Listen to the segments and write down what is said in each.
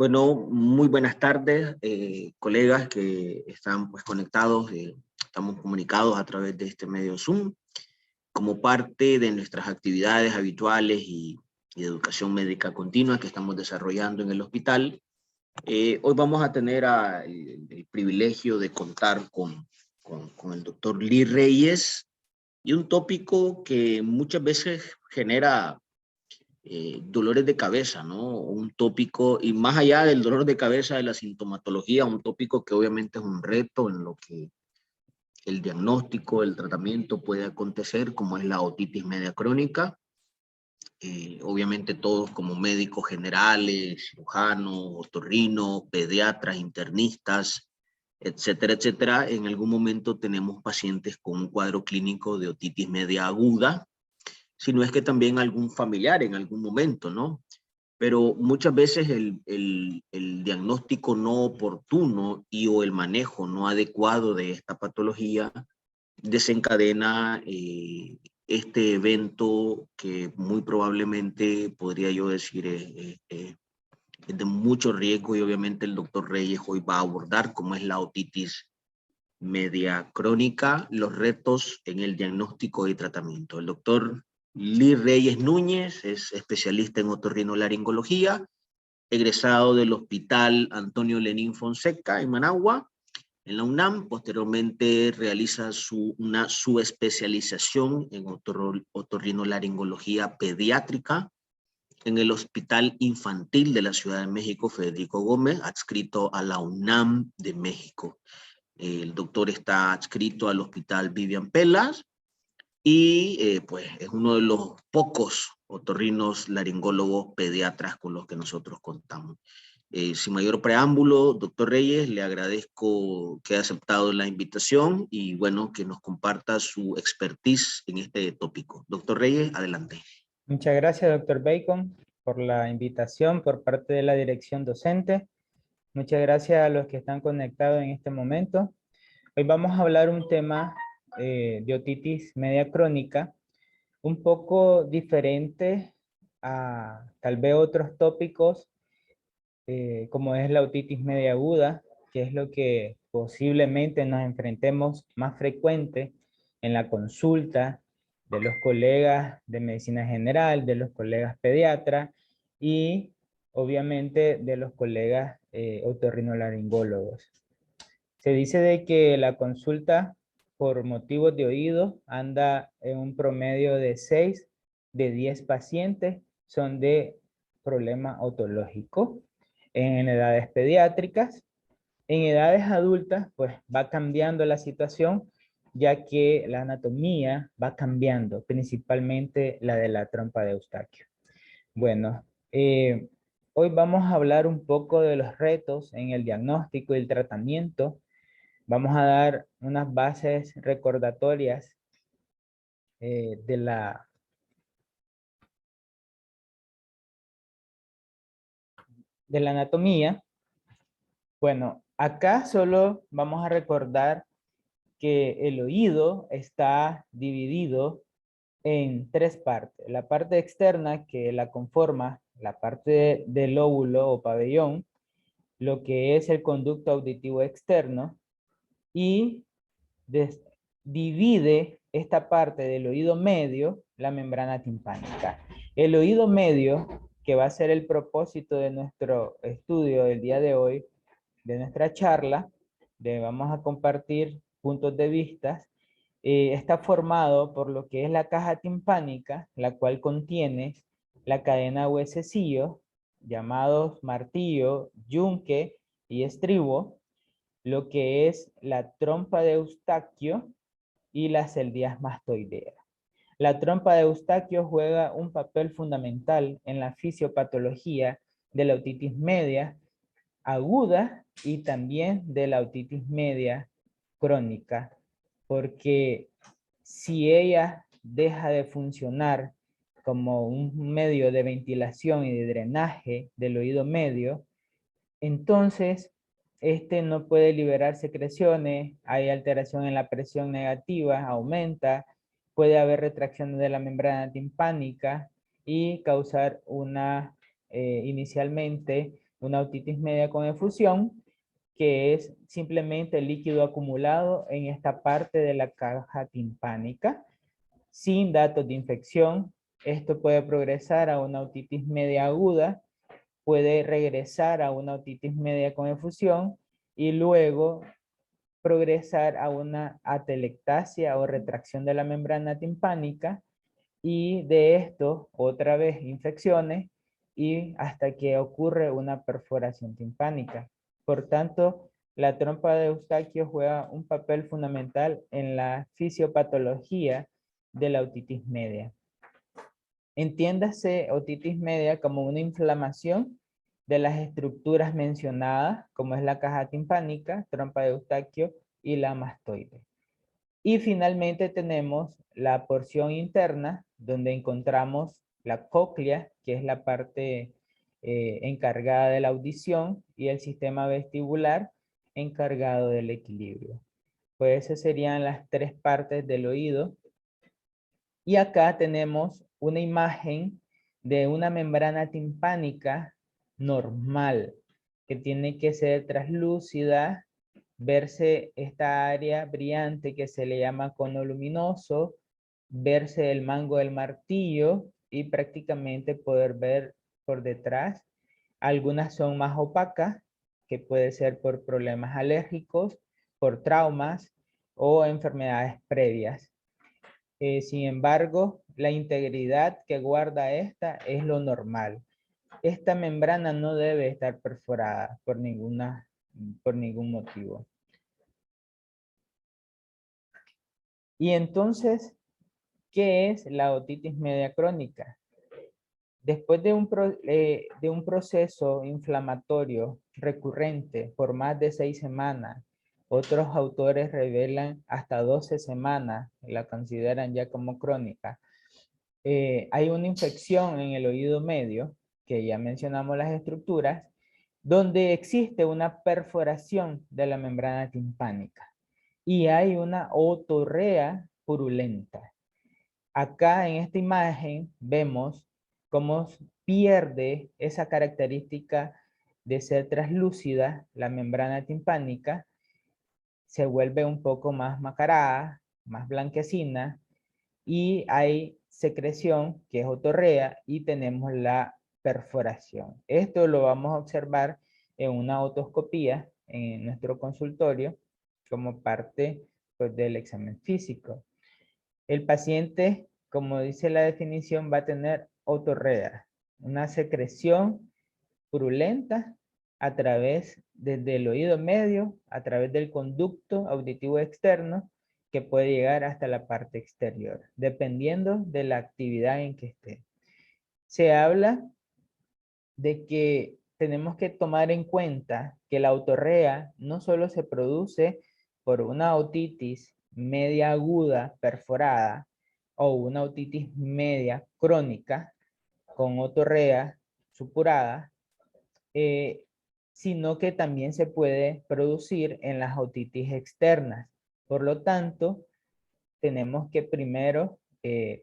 Bueno, muy buenas tardes, colegas que están pues conectados, estamos comunicados a través de este medio Zoom, como parte de nuestras actividades habituales y de educación médica continua que estamos desarrollando en el hospital. Hoy vamos a tener el privilegio de contar con el doctor Lee Reyes y un tópico que muchas veces genera dolores de cabeza, ¿no? Un tópico, y más allá del dolor de cabeza de la sintomatología, un tópico que obviamente es un reto en lo que el diagnóstico, el tratamiento puede acontecer, como es la otitis media crónica. Obviamente todos como médicos generales, cirujanos, otorrinos, pediatras, internistas, etcétera, etcétera, en algún momento tenemos pacientes con un cuadro clínico de otitis media aguda, sino es que también algún familiar en algún momento, ¿no? Pero muchas veces el diagnóstico no oportuno o el manejo no adecuado de esta patología desencadena este evento que muy probablemente, podría yo decir, es de mucho riesgo, y obviamente el doctor Reyes hoy va a abordar cómo es la otitis media crónica, los retos en el diagnóstico y tratamiento. El doctor Lee Reyes Núñez es especialista en otorrinolaringología, egresado del Hospital Antonio Lenín Fonseca en Managua, en la UNAM. Posteriormente realiza una subespecialización en otorrinolaringología pediátrica en el Hospital Infantil de la Ciudad de México, Federico Gómez, adscrito a la UNAM de México. El doctor está adscrito al Hospital Vivian Pelas y pues es uno de los pocos otorrinos laringólogos pediatras con los que nosotros contamos. Sin mayor preámbulo, doctor Reyes, le agradezco que haya aceptado la invitación y bueno, que nos comparta su expertise en este tópico. Doctor Reyes, adelante. Muchas gracias, doctor Bacon, por la invitación por parte de la dirección docente. Muchas gracias a los que están conectados en este momento. Hoy vamos a hablar un tema de otitis media crónica, un poco diferente a tal vez otros tópicos, como es la otitis media aguda, que es lo que posiblemente nos enfrentemos más frecuente en la consulta de los colegas de medicina general, de los colegas pediatras y obviamente de los colegas otorrinolaringólogos. Se dice de que la consulta por motivos de oído anda en un promedio de 6 de 10 pacientes son de problema otológico en edades pediátricas. En edades adultas, pues va cambiando la situación, ya que la anatomía va cambiando, principalmente la de la trompa de Eustaquio. Bueno, hoy vamos a hablar un poco de los retos en el diagnóstico y el tratamiento. Vamos a dar unas bases recordatorias de la anatomía. Bueno, acá solo vamos a recordar que el oído está dividido en tres partes. La parte externa, que la conforma la parte del lóbulo o pabellón, lo que es el conducto auditivo externo, y divide esta parte del oído medio, la membrana timpánica. El oído medio, que va a ser el propósito de nuestro estudio del día de hoy, de nuestra charla, vamos a compartir puntos de vista, está formado por lo que es la caja timpánica, la cual contiene la cadena huesecillo, llamados martillo, yunque y estribo, lo que es la trompa de Eustaquio y las células mastoideas. La trompa de Eustaquio juega un papel fundamental en la fisiopatología de la otitis media aguda y también de la otitis media crónica, porque si ella deja de funcionar como un medio de ventilación y de drenaje del oído medio, entonces este no puede liberar secreciones, hay alteración en la presión negativa, aumenta, puede haber retracción de la membrana timpánica y causar inicialmente una otitis media con efusión, que es simplemente líquido acumulado en esta parte de la caja timpánica, sin datos de infección. Esto puede progresar a una otitis media aguda, puede regresar a una otitis media con efusión y luego progresar a una atelectasia o retracción de la membrana timpánica, y de esto otra vez infecciones y hasta que ocurre una perforación timpánica. Por tanto, la trompa de Eustaquio juega un papel fundamental en la fisiopatología de la otitis media. Entiéndase otitis media como una inflamación de las estructuras mencionadas, como es la caja timpánica, trompa de Eustaquio y la mastoide. Y finalmente tenemos la porción interna, donde encontramos la cóclea, que es la parte encargada de la audición, y el sistema vestibular, encargado del equilibrio. Pues esas serían las tres partes del oído. Y acá tenemos una imagen de una membrana timpánica normal, que tiene que ser translúcida, verse esta área brillante que se le llama cono luminoso, verse el mango del martillo y prácticamente poder ver por detrás. Algunas son más opacas, que puede ser por problemas alérgicos, por traumas o enfermedades previas. Sin embargo, la integridad que guarda esta es lo normal. Esta membrana no debe estar perforada por ningún motivo. Y entonces, ¿qué es la otitis media crónica? Después de un proceso inflamatorio recurrente por más de 6 semanas, otros autores revelan hasta 12 semanas, la consideran ya como crónica. Hay una infección en el oído medio, que ya mencionamos las estructuras, donde existe una perforación de la membrana timpánica y hay una otorrea purulenta. Acá en esta imagen vemos cómo pierde esa característica de ser translúcida la membrana timpánica, se vuelve un poco más macarada, más blanquecina, y hay secreción que es otorrea y tenemos la perforación. Esto lo vamos a observar en una otoscopía en nuestro consultorio como parte, pues, del examen físico. El paciente, como dice la definición, va a tener otorrea, una secreción purulenta a través desde el oído medio, a través del conducto auditivo externo, que puede llegar hasta la parte exterior, dependiendo de la actividad en que esté. Se habla de que tenemos que tomar en cuenta que la otorrea no solo se produce por una otitis media aguda perforada o una otitis media crónica con otorrea supurada, sino que también se puede producir en las otitis externas. Por lo tanto, tenemos que primero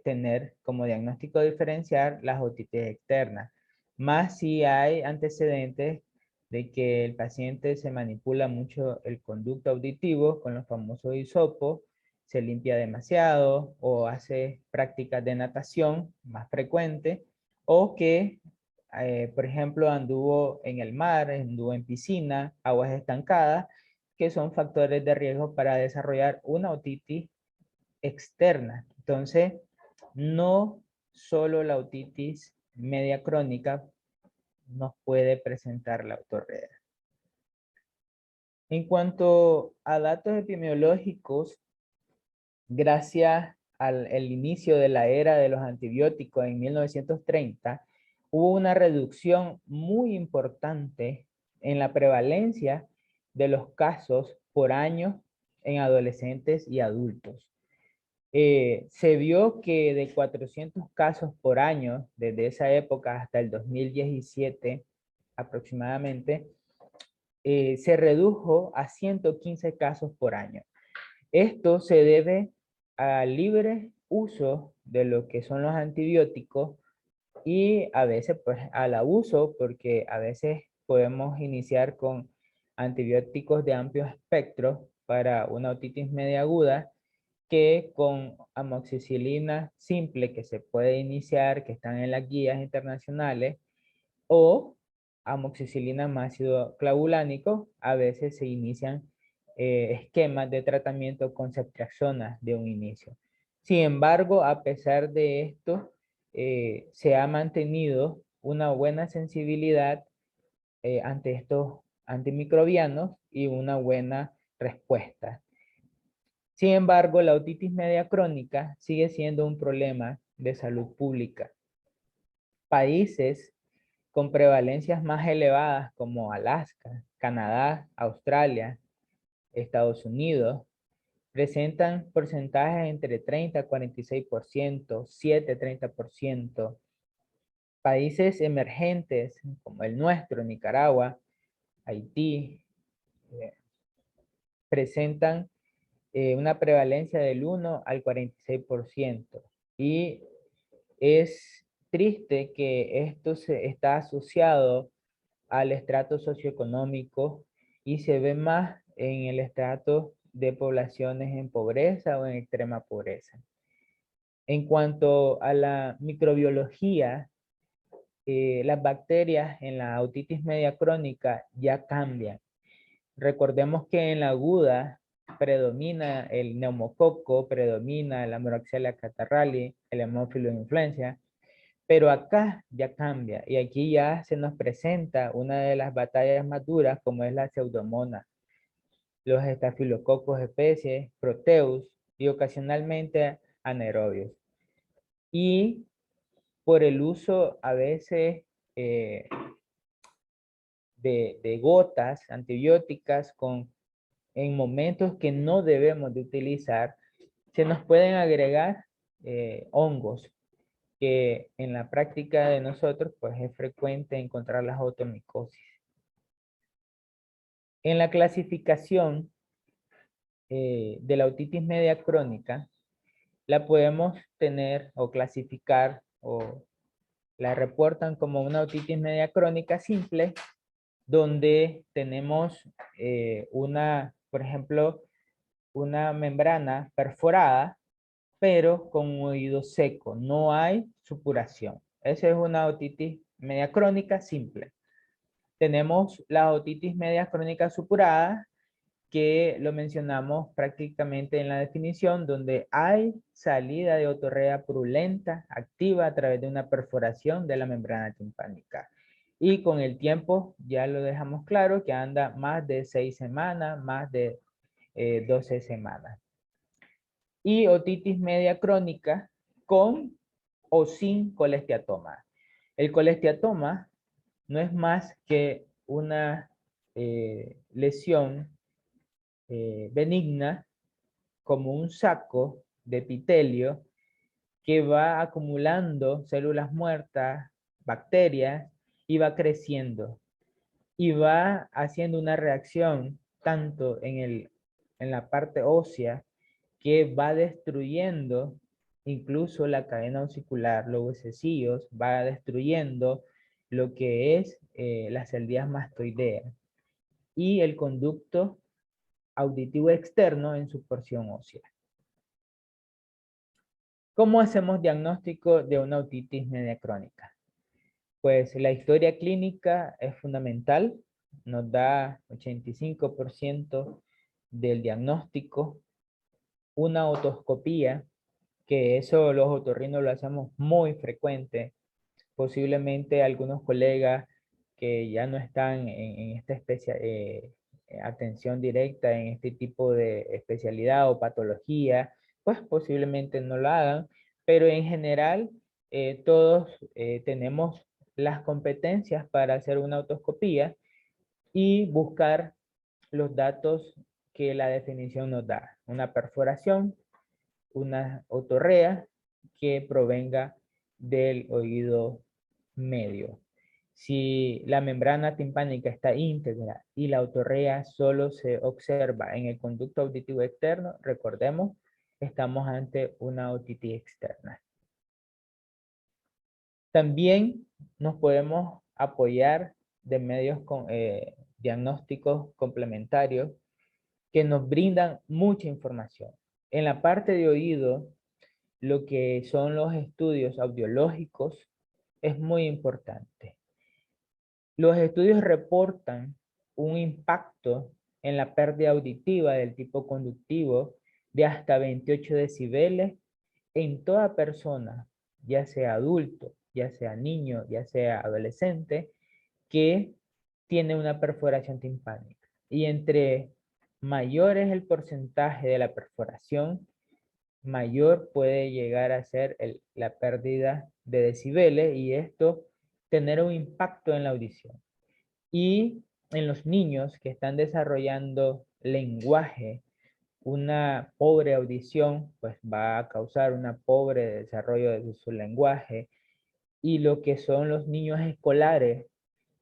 tener como diagnóstico diferencial las otitis externas, más si hay antecedentes de que el paciente se manipula mucho el conducto auditivo con los famosos hisopos, se limpia demasiado o hace prácticas de natación más frecuente, o que, por ejemplo, anduvo en el mar, anduvo en piscina, aguas estancadas, que son factores de riesgo para desarrollar una otitis externa. Entonces, no solo la otitis media crónica nos puede presentar la otorrea. En cuanto a datos epidemiológicos, gracias al inicio de la era de los antibióticos en 1930, hubo una reducción muy importante en la prevalencia de los casos por año en adolescentes y adultos. Se vio que de 400 casos por año, desde esa época hasta el 2017 aproximadamente, se redujo a 115 casos por año. Esto se debe al libre uso de lo que son los antibióticos y a veces pues al abuso, porque a veces podemos iniciar con antibióticos de amplio espectro para una otitis media aguda, que con amoxicilina simple que se puede iniciar, que están en las guías internacionales, o amoxicilina más ácido clavulánico. A veces se inician esquemas de tratamiento con ceftriaxona de un inicio. Sin embargo, a pesar de esto, se ha mantenido una buena sensibilidad ante estos antimicrobianos y una buena respuesta. Sin embargo, la otitis media crónica sigue siendo un problema de salud pública. Países con prevalencias más elevadas como Alaska, Canadá, Australia, Estados Unidos, presentan porcentajes entre 30 a 46%, 7 a 30%. Países emergentes como el nuestro, Nicaragua, Haití, presentan una prevalencia del 1 al 46%. Y es triste que esto está asociado al estrato socioeconómico y se ve más en el estrato de poblaciones en pobreza o en extrema pobreza. En cuanto a la microbiología, las bacterias en la otitis media crónica ya cambian. Recordemos que en la aguda predomina el neumococo, predomina la Moraxella catarrhali, el hemófilo influenza, pero acá ya cambia y aquí ya se nos presenta una de las batallas más duras, como es la pseudomonas, los estafilococos especies, proteus y ocasionalmente anaerobios. Y por el uso a veces de gotas antibióticas en momentos que no debemos de utilizar, se nos pueden agregar hongos, que en la práctica de nosotros pues es frecuente encontrar las automicosis. En la clasificación de la otitis media crónica, la podemos tener o clasificar o la reportan como una otitis media crónica simple, donde tenemos por ejemplo, una membrana perforada, pero con un oído seco, no hay supuración. Esa es una otitis media crónica simple. Tenemos la otitis media crónica supurada, que lo mencionamos prácticamente en la definición, donde hay salida de otorrea purulenta activa a través de una perforación de la membrana timpánica. Y con el tiempo ya lo dejamos claro que anda más de 6 semanas, más de 12 semanas. Y otitis media crónica con o sin colesteatoma. El colesteatoma no es más que una lesión benigna, como un saco de epitelio que va acumulando células muertas, bacterias, y va creciendo. Y va haciendo una reacción tanto en la parte ósea, que va destruyendo incluso la cadena osicular, los huesecillos, va destruyendo lo que es las celdías mastoideas y el conducto auditivo externo en su porción ósea. ¿Cómo hacemos diagnóstico de una otitis media crónica? Pues la historia clínica es fundamental, nos da 85% del diagnóstico. Una otoscopía, que eso los otorrinos lo hacemos muy frecuente. Posiblemente algunos colegas que ya no están en esta atención directa en este tipo de especialidad o patología, pues posiblemente no lo hagan, pero en general todos tenemos las competencias para hacer una otoscopía y buscar los datos que la definición nos da. Una perforación, una otorrea que provenga del oído medio. Si la membrana timpánica está íntegra y la otorrea solo se observa en el conducto auditivo externo, recordemos, estamos ante una otitis externa. También nos podemos apoyar de medios diagnósticos complementarios que nos brindan mucha información. En la parte de oído, lo que son los estudios audiológicos es muy importante. Los estudios reportan un impacto en la pérdida auditiva del tipo conductivo de hasta 28 decibeles en toda persona, ya sea adulto, ya sea niño, ya sea adolescente, que tiene una perforación timpánica. Y entre mayor es el porcentaje de la perforación, mayor puede llegar a ser la pérdida de decibeles y esto tener un impacto en la audición. Y en los niños que están desarrollando lenguaje, una pobre audición pues va a causar una pobre desarrollo de su lenguaje, y lo que son los niños escolares,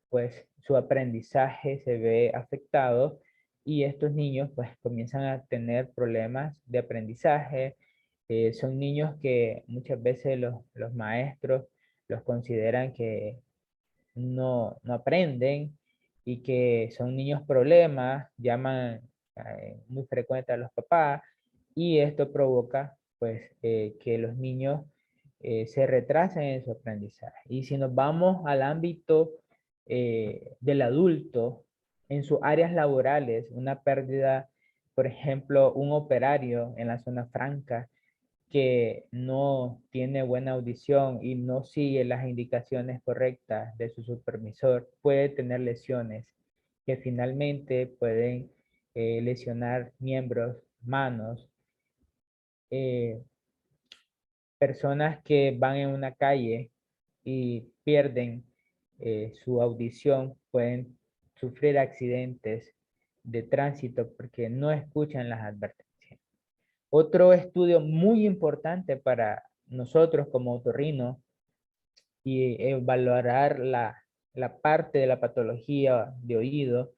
pues su aprendizaje se ve afectado y estos niños pues comienzan a tener problemas de aprendizaje. Son niños que muchas veces los maestros los consideran que no aprenden y que son niños problemas, llaman muy frecuente a los papás, y esto provoca pues que los niños se retrasen en su aprendizaje. Y si nos vamos al ámbito del adulto, en sus áreas laborales, una pérdida, por ejemplo, un operario en la zona franca que no tiene buena audición y no sigue las indicaciones correctas de su supervisor, puede tener lesiones que finalmente pueden lesionar miembros, manos. eh, Personas que van en una calle y pierden su audición pueden sufrir accidentes de tránsito porque no escuchan las advertencias. Otro estudio muy importante para nosotros como otorrino y evaluar la parte de la patología de oído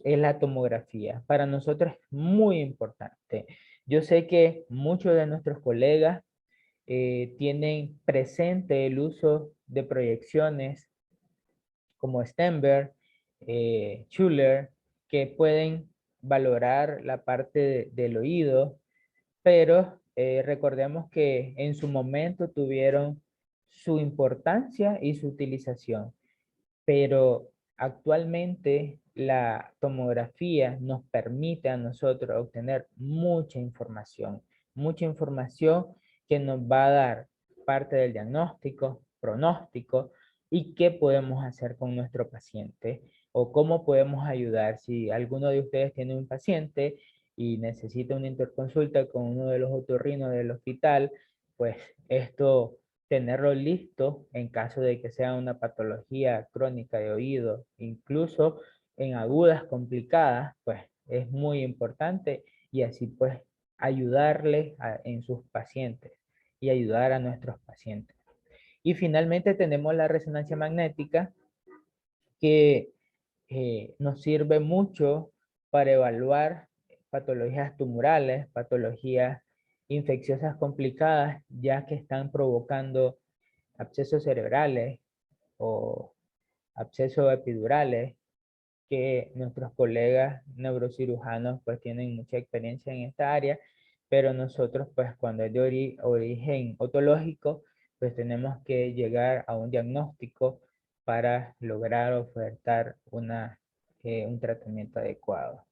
es la tomografía. Para nosotros es muy importante. Yo sé que muchos de nuestros colegas tienen presente el uso de proyecciones como Stenberg, Schuller, que pueden valorar la parte del oído, pero recordemos que en su momento tuvieron su importancia y su utilización, pero actualmente la tomografía nos permite a nosotros obtener mucha información que nos va a dar parte del diagnóstico, pronóstico y qué podemos hacer con nuestro paciente o cómo podemos ayudar. Si alguno de ustedes tiene un paciente y necesita una interconsulta con uno de los otorrinos del hospital, pues esto tenerlo listo en caso de que sea una patología crónica de oído, incluso en agudas complicadas, pues es muy importante y así pues ayudarle en sus pacientes y ayudar a nuestros pacientes. Y finalmente tenemos la resonancia magnética que nos sirve mucho para evaluar patologías tumorales, patologías infecciosas complicadas, ya que están provocando abscesos cerebrales o abscesos epidurales, que nuestros colegas neurocirujanos pues tienen mucha experiencia en esta área, pero nosotros pues cuando es de origen otológico, pues tenemos que llegar a un diagnóstico para lograr ofertar un tratamiento adecuado.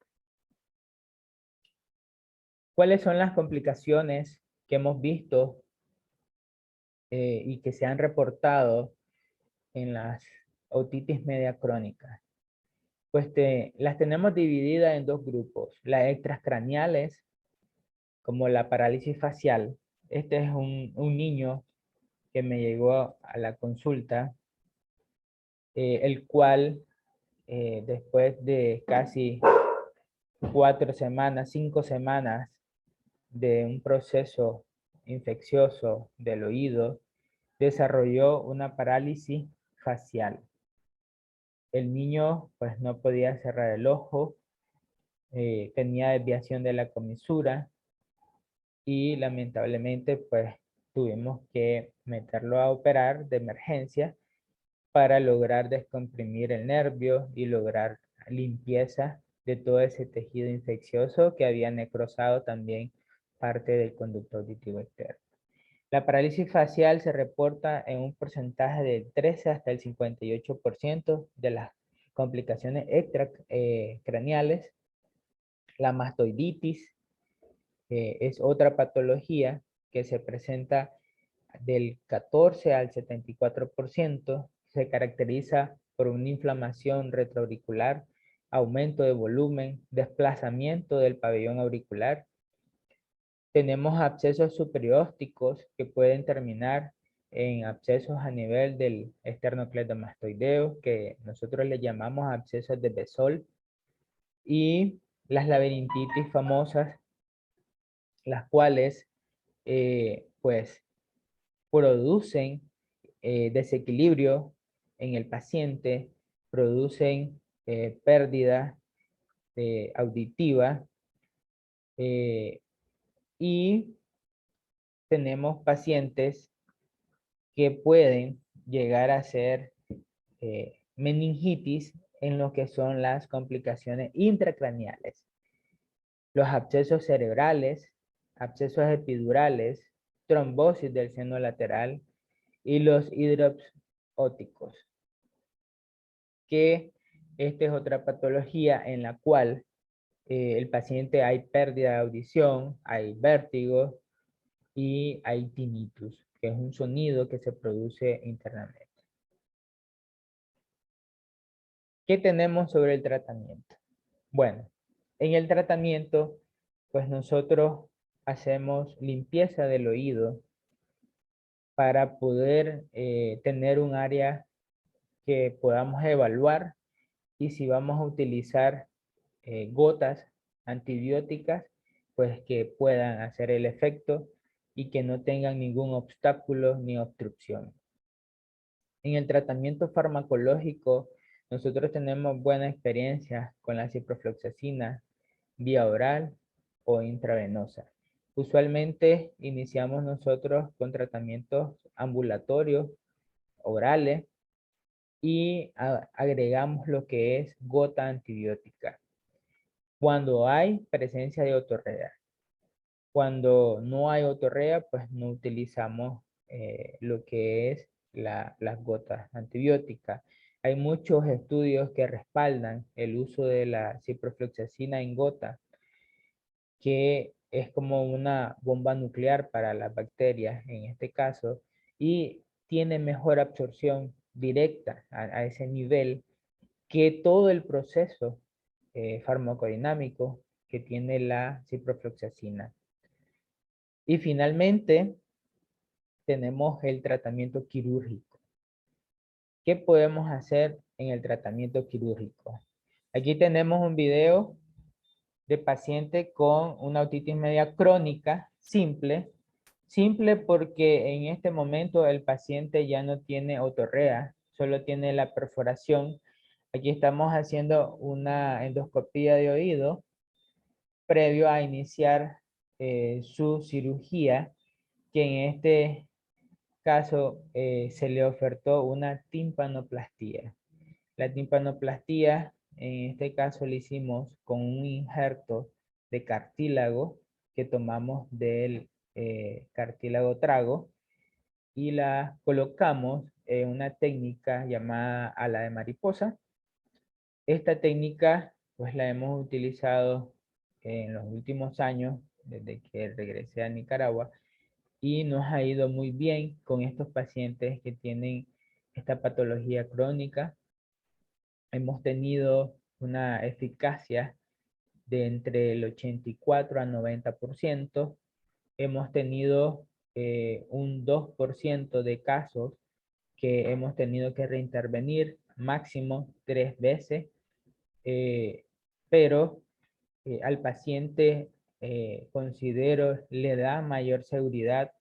¿Cuáles son las complicaciones que hemos visto y que se han reportado en las otitis media crónicas? Pues las tenemos divididas en dos grupos. Las extracraneales, como la parálisis facial. Este es un niño que me llegó a la consulta, el cual después de casi 4 semanas, 5 semanas de un proceso infeccioso del oído, desarrolló una parálisis facial. El niño pues no podía cerrar el ojo, tenía desviación de la comisura y lamentablemente pues tuvimos que meterlo a operar de emergencia para lograr descomprimir el nervio y lograr limpieza de todo ese tejido infeccioso que había necrosado también parte del conducto auditivo externo. La parálisis facial se reporta en un porcentaje del 13 hasta el 58% de las complicaciones extracraneales. La mastoiditis es otra patología que se presenta del 14 al 74%. Se caracteriza por una inflamación retroauricular, aumento de volumen, desplazamiento del pabellón auricular. Tenemos abscesos superiópticos que pueden terminar en abscesos a nivel del esternocleidomastoideo, que nosotros le llamamos abscesos de Bessol, y las laberintitis famosas, las cuales pues producen desequilibrio en el paciente, producen pérdida auditiva, y tenemos pacientes que pueden llegar a ser meningitis en lo que son las complicaciones intracraneales. Los abscesos cerebrales, abscesos epidurales, trombosis del seno lateral y los hidrops ópticos. Que esta es otra patología en la cual el paciente hay pérdida de audición, hay vértigo y hay tinnitus, que es un sonido que se produce internamente. ¿Qué tenemos sobre el tratamiento? Bueno, en el tratamiento, pues nosotros hacemos limpieza del oído para poder tener un área que podamos evaluar, y si vamos a utilizar gotas antibióticas, pues que puedan hacer el efecto y que no tengan ningún obstáculo ni obstrucción. En el tratamiento farmacológico, nosotros tenemos buena experiencia con la ciprofloxacina vía oral o intravenosa. Usualmente iniciamos nosotros con tratamientos ambulatorios, orales, y agregamos lo que es gota antibiótica cuando hay presencia de otorrea. Cuando no hay otorrea, pues no utilizamos lo que es las gotas antibióticas. Hay muchos estudios que respaldan el uso de la ciprofloxacina en gota, que es como una bomba nuclear para las bacterias en este caso, y tiene mejor absorción directa a ese nivel que todo el proceso farmacodinámico que tiene la ciprofloxacina. Y finalmente tenemos el tratamiento quirúrgico. ¿Qué podemos hacer en el tratamiento quirúrgico? Aquí tenemos un video de paciente con una otitis media crónica simple. Simple porque en este momento el paciente ya no tiene otorrea, solo tiene la perforación. Aquí estamos haciendo una endoscopía de oído previo a iniciar su cirugía, que en este caso se le ofertó una timpanoplastía. La timpanoplastía, en este caso, le hicimos con un injerto de cartílago que tomamos del cartílago trago y la colocamos en una técnica llamada ala de mariposa. Esta técnica pues la hemos utilizado en los últimos años desde que regresé a Nicaragua, y nos ha ido muy bien con estos pacientes que tienen esta patología crónica. Hemos tenido una eficacia de entre el 84 a 90%. Hemos tenido un 2% de casos que hemos tenido que reintervenir máximo 3 veces, pero al paciente considero le da mayor seguridad,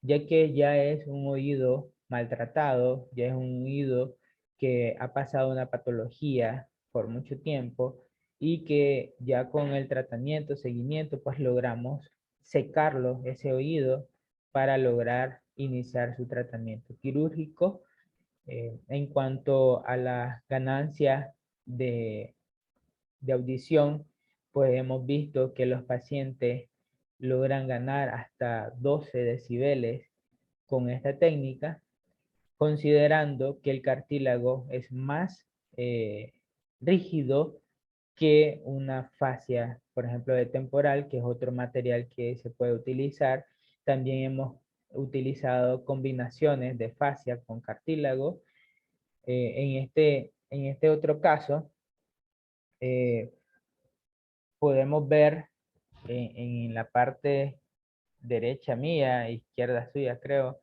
ya que ya es un oído maltratado, ya es un oído que ha pasado una patología por mucho tiempo, y que ya con el tratamiento, seguimiento, pues logramos secarlo, ese oído, para lograr iniciar su tratamiento quirúrgico En cuanto a las ganancias de audición, pues hemos visto que los pacientes logran ganar hasta 12 decibeles con esta técnica, considerando que el cartílago es más rígido que una fascia, por ejemplo, de temporal, que es otro material que se puede utilizar. También hemos utilizado combinaciones de fascia con cartílago. En este otro caso, podemos ver en la parte derecha mía, izquierda suya, creo,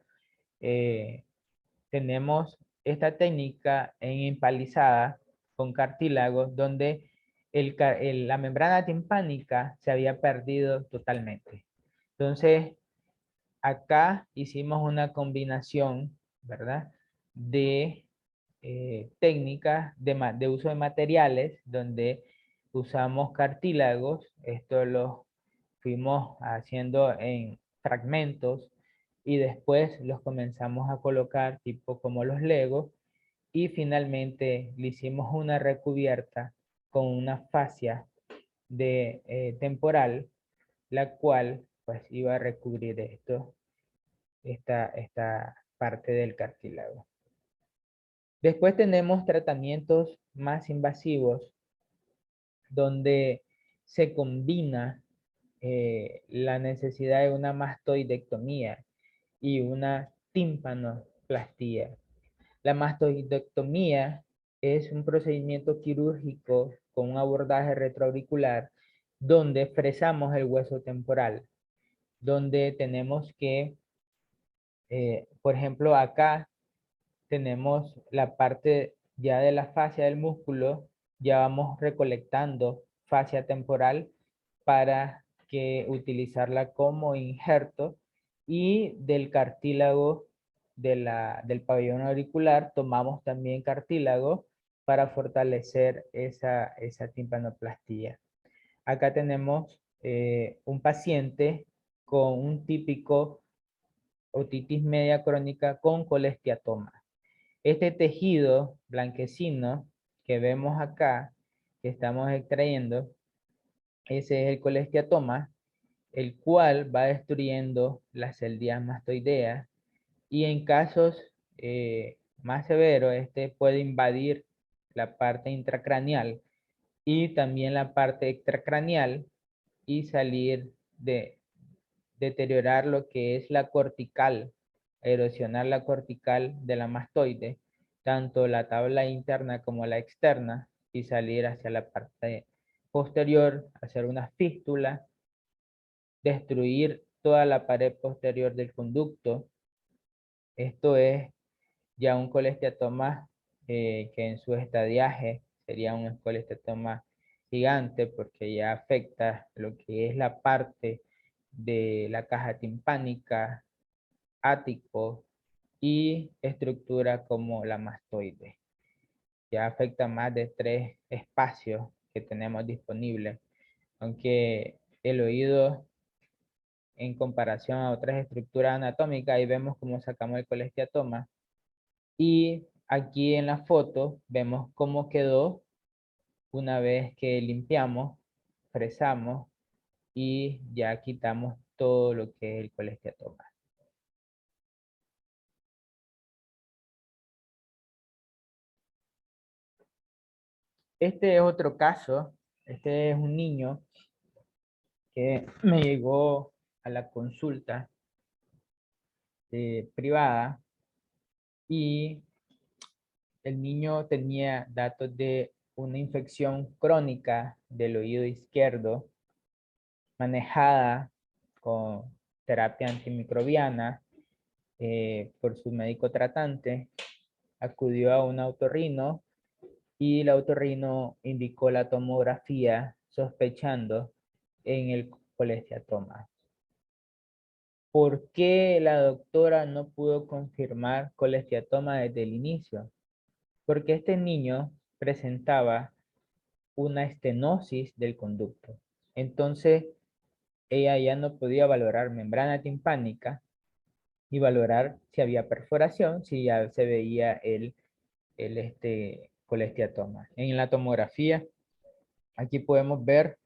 tenemos esta técnica en empalizada con cartílagos donde la membrana timpánica se había perdido totalmente. Entonces, acá hicimos una combinación, ¿verdad? De técnicas de uso de materiales donde usamos cartílagos. Esto lo fuimos haciendo en fragmentos y después los comenzamos a colocar tipo como los Legos y finalmente le hicimos una recubierta con una fascia de temporal, la cual pues iba a recubrir esta parte del cartílago. Después tenemos tratamientos más invasivos donde se combina la necesidad de una mastoidectomía y una tímpanoplastía. La mastoidectomía es un procedimiento quirúrgico con un abordaje retroauricular donde fresamos el hueso temporal, donde tenemos que, por ejemplo, acá tenemos la parte ya de la fascia del músculo, ya vamos recolectando fascia temporal para que utilizarla como injerto y del cartílago del pabellón auricular tomamos también cartílago para fortalecer esa timpanoplastía. Acá tenemos un paciente con un típico otitis media crónica con colesteatoma. Este tejido blanquecino que vemos acá, que estamos extrayendo, ese es el colesteatoma, el cual va destruyendo las células mastoideas y en casos más severos, este puede invadir la parte intracraneal y también la parte extracraneal y salir de deteriorar lo que es la cortical, erosionar la cortical de la mastoide, tanto la tabla interna como la externa, y salir hacia la parte posterior, hacer una fístula, destruir toda la pared posterior del conducto. Esto es ya un colesteatoma que en su estadiaje sería un colesteatoma gigante porque ya afecta lo que es la parte de la caja timpánica, ático y estructura como la mastoide. Ya afecta más de 3 espacios que tenemos disponibles, aunque el oído en comparación a otras estructuras anatómicas, ahí vemos cómo sacamos el colesteatoma. Y aquí en la foto vemos cómo quedó una vez que limpiamos, fresamos y ya quitamos todo lo que es el colesteatoma. Este es otro caso. Este es un niño que me llegó a la consulta privada y el niño tenía datos de una infección crónica del oído izquierdo manejada con terapia antimicrobiana por su médico tratante. Acudió a un otorrino y el otorrino indicó la tomografía sospechando en el colesteatoma. ¿Por qué la doctora no pudo confirmar colesteatoma desde el inicio? Porque este niño presentaba una estenosis del conducto. Entonces, ella ya no podía valorar membrana timpánica y valorar si había perforación, si ya se veía el colesteatoma. En la tomografía, aquí podemos ver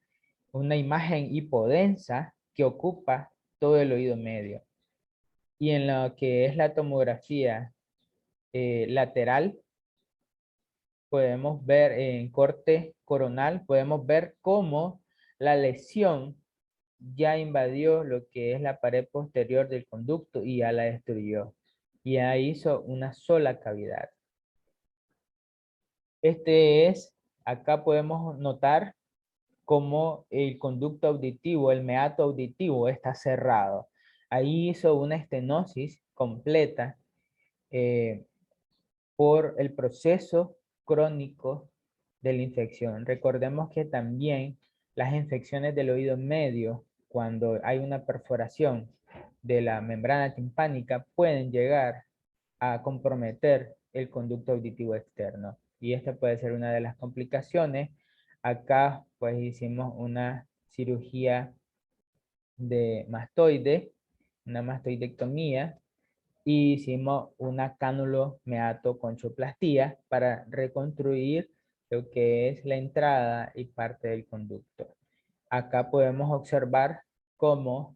una imagen hipodensa que ocupa todo el oído medio. Y en lo que es la tomografía lateral, podemos ver en corte coronal, podemos ver cómo la lesión ya invadió lo que es la pared posterior del conducto y ya la destruyó. Y ya hizo una sola cavidad. Acá podemos notar cómo el conducto auditivo, el meato auditivo está cerrado. Ahí hizo una estenosis completa por el proceso crónico de la infección. Recordemos que también las infecciones del oído medio, cuando hay una perforación de la membrana timpánica, pueden llegar a comprometer el conducto auditivo externo. Y esta puede ser una de las complicaciones. Acá pues hicimos una cirugía de mastoide, una mastoidectomía, y hicimos una cánulo-meato-conchoplastía para reconstruir lo que es la entrada y parte del conducto. Acá podemos observar cómo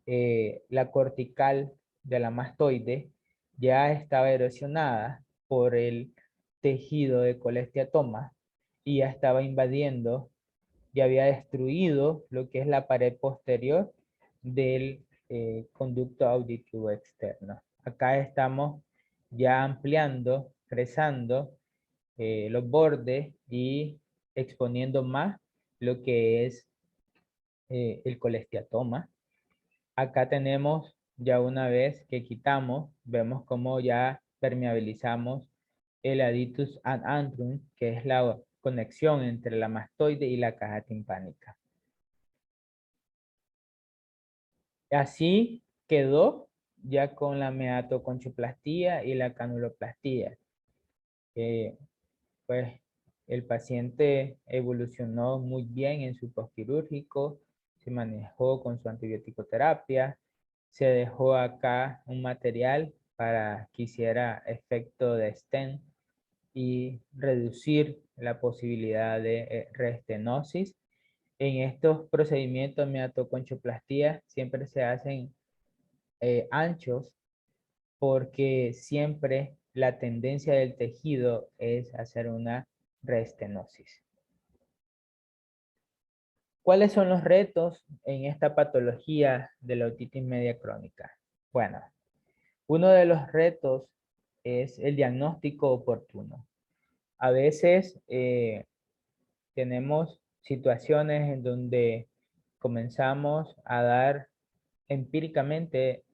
la cortical de la mastoide ya estaba erosionada por el tejido de colesteatoma y ya estaba invadiendo, ya había destruido lo que es la pared posterior del conducto auditivo externo. Acá estamos ya ampliando, fresando los bordes y exponiendo más lo que es el colesteatoma. Acá tenemos ya una vez que quitamos, vemos cómo ya permeabilizamos el adductus ad antrum, que es la conexión entre la mastoide y la caja timpánica. Así quedó ya con la meatoconchoplastía y la canuloplastía. Pues el paciente evolucionó muy bien en su postquirúrgico, se manejó con su antibiótico terapia, se dejó acá un material para que hiciera efecto de stent y reducir la posibilidad de reestenosis. En estos procedimientos de meatoconchoplastía siempre se hacen anchos porque siempre la tendencia del tejido es hacer una reestenosis. ¿Cuáles son los retos en esta patología de la otitis media crónica? Bueno, uno de los retos es el diagnóstico oportuno. A veces tenemos situaciones en donde comenzamos a dar empíricamente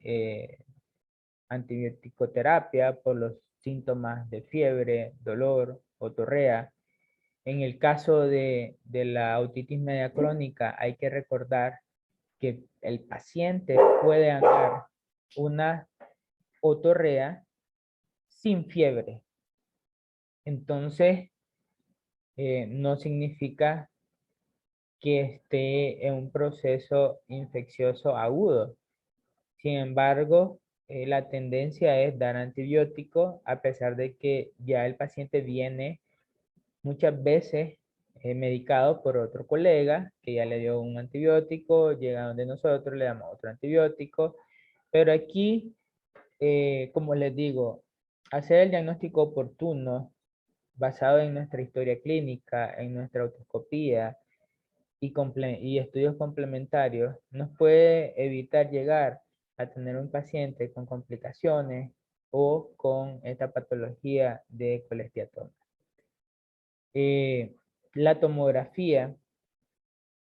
antibiótico-terapia por los síntomas de fiebre, dolor, otorrea. En el caso de la otitis media crónica, hay que recordar que el paciente puede andar una otorrea sin fiebre. Entonces, no significa que esté en un proceso infeccioso agudo. Sin embargo, la tendencia es dar antibiótico a pesar de que ya el paciente viene muchas veces medicado por otro colega que ya le dio un antibiótico, llega donde nosotros le damos otro antibiótico, pero aquí, como les digo, hacer el diagnóstico oportuno basado en nuestra historia clínica, en nuestra otoscopía y estudios complementarios nos puede evitar llegar a tener un paciente con complicaciones o con esta patología de colesteatoma. La tomografía,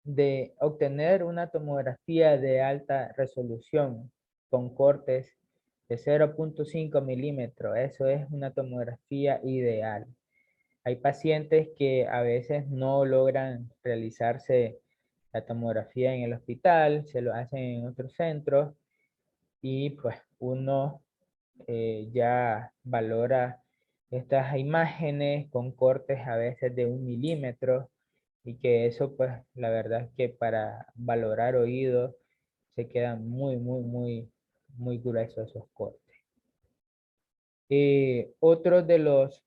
de obtener una tomografía de alta resolución con cortes de 0.5 milímetros, eso es una tomografía ideal. Hay pacientes que a veces no logran realizarse la tomografía en el hospital, se lo hacen en otros centros y pues uno ya valora estas imágenes con cortes a veces de 1 milímetro y que eso pues la verdad es que para valorar oídos se quedan muy gruesos esos cortes. Otro de los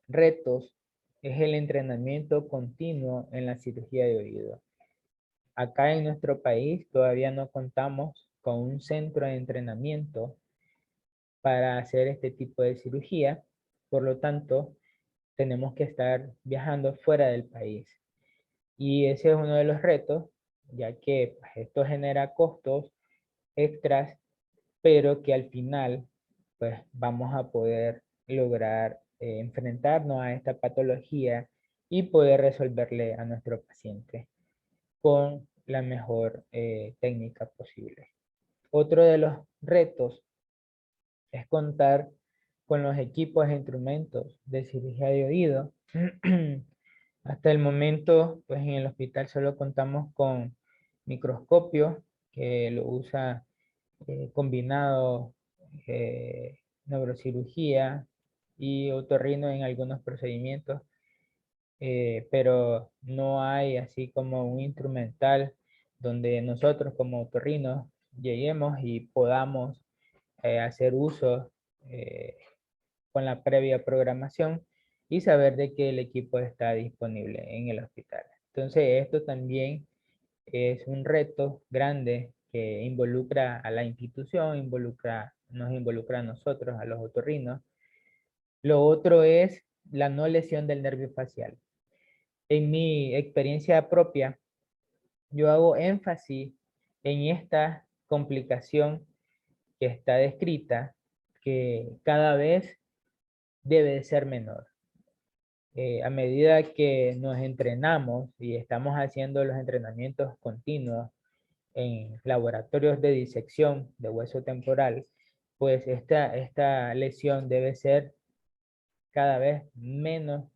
retos es el entrenamiento continuo en la cirugía de oído. Acá en nuestro país todavía no contamos con un centro de entrenamiento para hacer este tipo de cirugía, por lo tanto, tenemos que estar viajando fuera del país. Y ese es uno de los retos, ya que pues, esto genera costos extras, pero que al final pues vamos a poder lograr enfrentarnos a esta patología y poder resolverle a nuestro paciente con la mejor técnica posible. Otro de los retos es contar con los equipos e instrumentos de cirugía de oído. Hasta el momento, pues en el hospital solo contamos con microscopio que lo usa combinado neurocirugía y otorrino en algunos procedimientos, pero no hay así como un instrumental donde nosotros como otorrinos lleguemos y podamos hacer uso con la previa programación y saber de que el equipo está disponible en el hospital. Entonces, esto también es un reto grande que involucra a la institución, nos involucra a nosotros, a los otorrinos. Lo otro es la no lesión del nervio facial. En mi experiencia propia, yo hago énfasis en esta complicación que está descrita, que cada vez debe de ser menor. A medida que nos entrenamos y estamos haciendo los entrenamientos continuos en laboratorios de disección de hueso temporal, pues esta lesión debe ser cada vez menos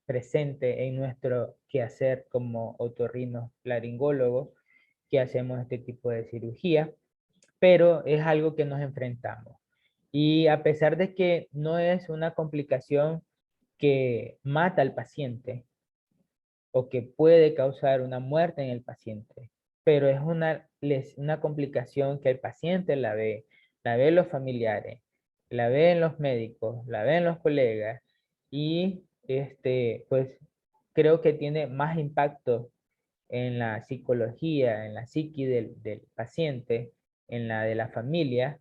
presente en nuestro quehacer como otorrinos laringólogos que hacemos este tipo de cirugía, pero es algo que nos enfrentamos. Y a pesar de que no es una complicación que mata al paciente o que puede causar una muerte en el paciente, pero es una complicación que el paciente la ve los familiares, la ve en los médicos, la ve en los colegas y pues creo que tiene más impacto en la psicología, en la psiqui del paciente, en la de la familia,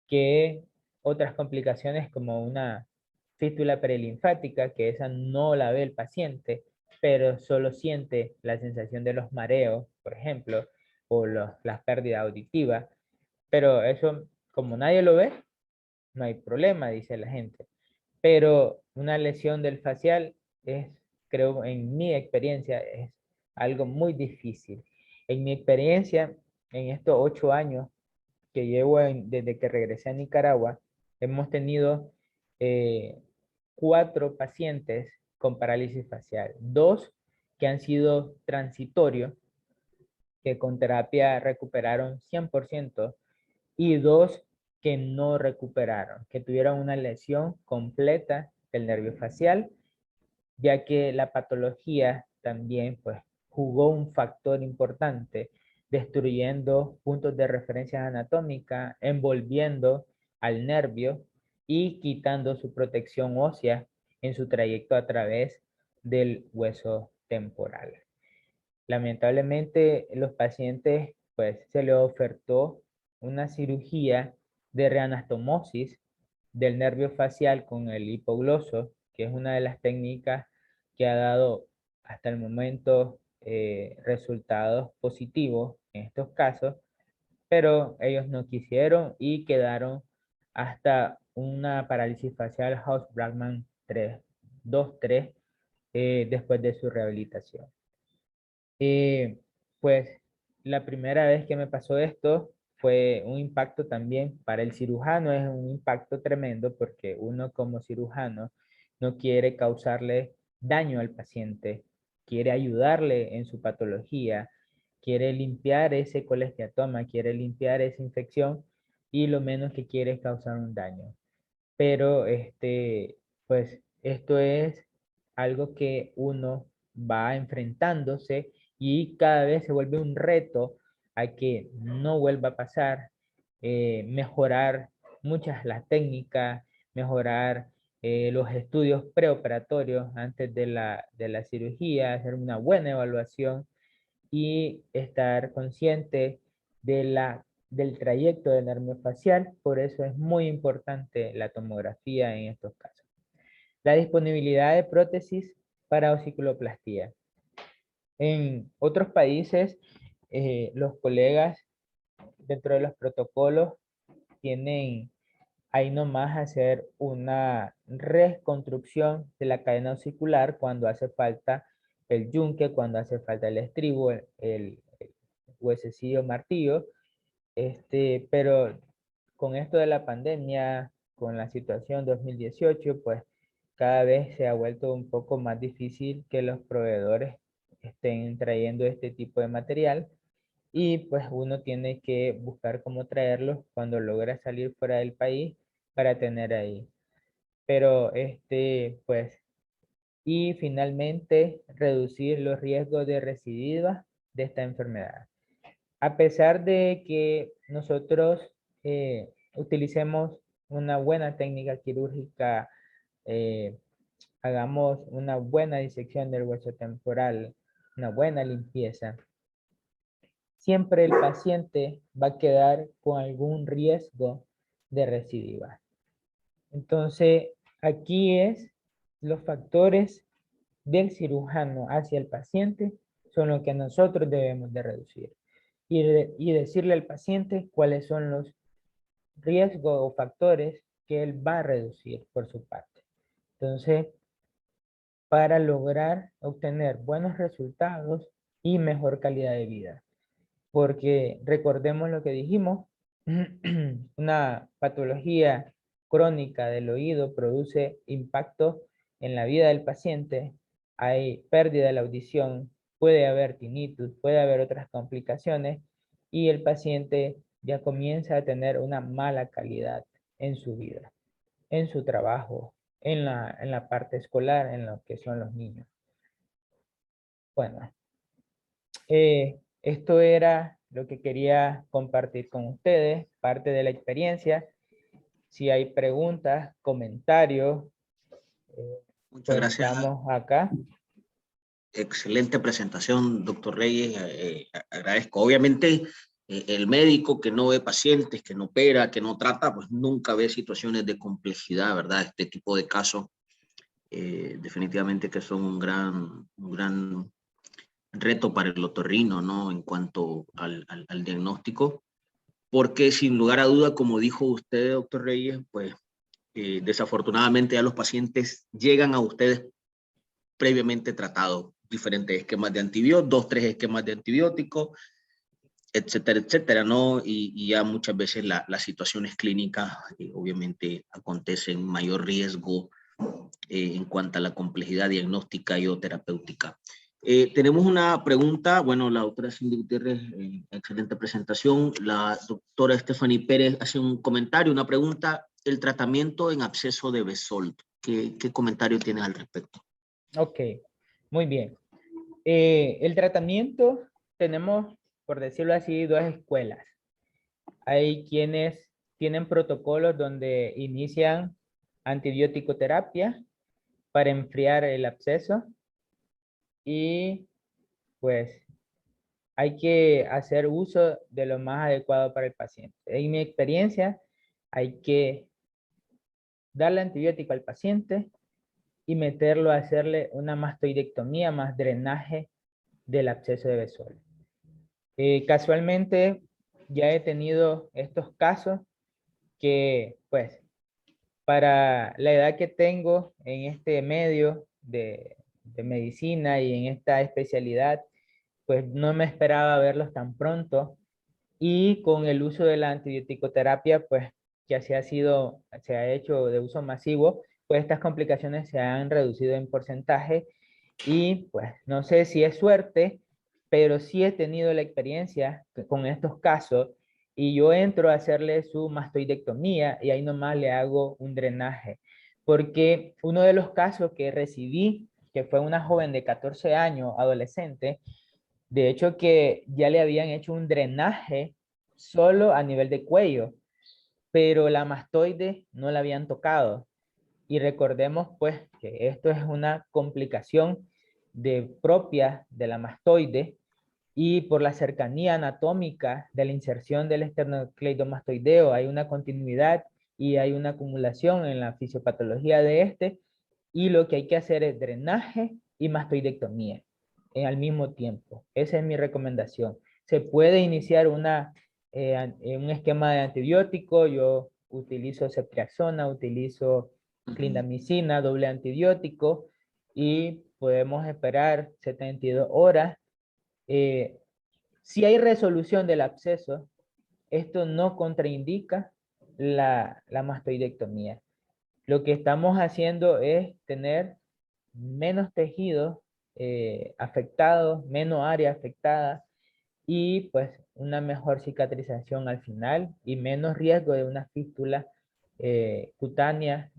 que otras complicaciones como una fístula perilinfática, que esa no la ve el paciente, pero solo siente la sensación de los mareos, por ejemplo, o las pérdidas auditivas. Pero eso, como nadie lo ve, no hay problema, dice la gente. Pero una lesión del facial es, creo, en mi experiencia, es algo muy difícil. En mi experiencia, en estos 8 años que llevo desde que regresé a Nicaragua, hemos tenido 4 pacientes con parálisis facial. 2 que han sido transitorios, que con terapia recuperaron 100%, y 2 que no recuperaron, que tuvieron una lesión completa del nervio facial, ya que la patología también pues jugó un factor importante, destruyendo puntos de referencia anatómica, envolviendo al nervio y quitando su protección ósea en su trayecto a través del hueso temporal. Lamentablemente, los pacientes pues se les ofertó una cirugía de reanastomosis del nervio facial con el hipogloso, que es una de las técnicas que ha dado hasta el momento resultados positivos en estos casos, pero ellos no quisieron y quedaron hasta una parálisis facial House-Blackman 2-3 después de su rehabilitación. Pues la primera vez que me pasó esto fue un impacto también para el cirujano, es un impacto tremendo porque uno como cirujano no quiere causarle daño al paciente, quiere ayudarle en su patología, quiere limpiar ese colesteatoma, quiere limpiar esa infección y lo menos que quiere es causar un daño. Pero pues esto es algo que uno va enfrentándose y cada vez se vuelve un reto a que no vuelva a pasar. mejorar muchas las técnicas, mejorar los estudios preoperatorios antes de la cirugía, hacer una buena evaluación y estar consciente del trayecto del nervio facial. Por eso es muy importante la tomografía en estos casos. La disponibilidad de prótesis para ossiculoplastía. En otros países, los colegas dentro de los protocolos tienen ahí nomás hacer una reconstrucción de la cadena osicular cuando hace falta el yunque, cuando hace falta el estribo, el huesecillo martillo. Pero con esto de la pandemia, con la situación 2018, pues cada vez se ha vuelto un poco más difícil que los proveedores estén trayendo este tipo de material y pues uno tiene que buscar cómo traerlos cuando logra salir fuera del país para tener ahí. Pero pues, y finalmente reducir los riesgos de recidiva de esta enfermedad. A pesar de que nosotros utilicemos una buena técnica quirúrgica, hagamos una buena disección del hueso temporal, una buena limpieza, siempre el paciente va a quedar con algún riesgo de recidiva. Entonces, aquí es los factores del cirujano hacia el paciente son lo que nosotros debemos de reducir. Y decirle al paciente cuáles son los riesgos o factores que él va a reducir por su parte. Entonces, para lograr obtener buenos resultados y mejor calidad de vida. Porque recordemos lo que dijimos, una patología crónica del oído produce impacto en la vida del paciente, hay pérdida de la audición, puede haber tinnitus, puede haber otras complicaciones y el paciente ya comienza a tener una mala calidad en su vida, en su trabajo, en la parte escolar, en lo que son los niños. Bueno, esto era lo que quería compartir con ustedes, parte de la experiencia. Si hay preguntas, comentarios, Muchas pues gracias. estamos acá. Excelente presentación, doctor Reyes. Agradezco. Obviamente, el médico que no ve pacientes, que no opera, que no trata, pues nunca ve situaciones de complejidad, ¿verdad? Este tipo de casos, definitivamente que son un gran reto para el otorrino, ¿no? En cuanto al diagnóstico, porque sin lugar a duda, como dijo usted, doctor Reyes, pues desafortunadamente ya los pacientes llegan a ustedes previamente tratados, diferentes esquemas de antibióticos, 2, 3 esquemas de antibióticos, etcétera, etcétera, ¿no? Y ya muchas veces las situaciones clínicas obviamente acontecen mayor riesgo en cuanto a la complejidad diagnóstica y o terapéutica. Tenemos una pregunta, bueno, la doctora Cindy Gutiérrez, excelente presentación. La doctora Stephanie Pérez hace un comentario, una pregunta, el tratamiento en absceso de Besolt. ¿Qué comentario tienes al respecto? Ok, muy bien. El tratamiento, tenemos, por decirlo así, dos escuelas. Hay quienes tienen protocolos donde inician antibiótico terapia para enfriar el absceso y pues hay que hacer uso de lo más adecuado para el paciente. En mi experiencia, hay que darle antibiótico al paciente y meterlo a hacerle una mastoidectomía más drenaje del absceso de Besol. Casualmente ya he tenido estos casos que pues para la edad que tengo en este medio de medicina y en esta especialidad, pues no me esperaba verlos tan pronto y con el uso de la antibiótico-terapia, pues que se ha hecho de uso masivo, pues estas complicaciones se han reducido en porcentaje y pues no sé si es suerte, pero sí he tenido la experiencia con estos casos y yo entro a hacerle su mastoidectomía y ahí nomás le hago un drenaje. Porque uno de los casos que recibí, que fue una joven de 14 años, adolescente, de hecho que ya le habían hecho un drenaje solo a nivel de cuello, pero la mastoide no la habían tocado. Y recordemos pues que esto es una complicación propia de la mastoide, y por la cercanía anatómica de la inserción del esternocleidomastoideo hay una continuidad y hay una acumulación en la fisiopatología de este, y lo que hay que hacer es drenaje y mastoidectomía al mismo tiempo. Esa es mi recomendación. Se puede iniciar un esquema de antibiótico. Yo utilizo ceftriaxona, utilizo clindamicina, doble antibiótico, y podemos esperar 72 horas. Si hay resolución del absceso, esto no contraindica la mastoidectomía. Lo que estamos haciendo es tener menos tejidos afectados, menos área afectada, y pues una mejor cicatrización al final y menos riesgo de una fístula cutánea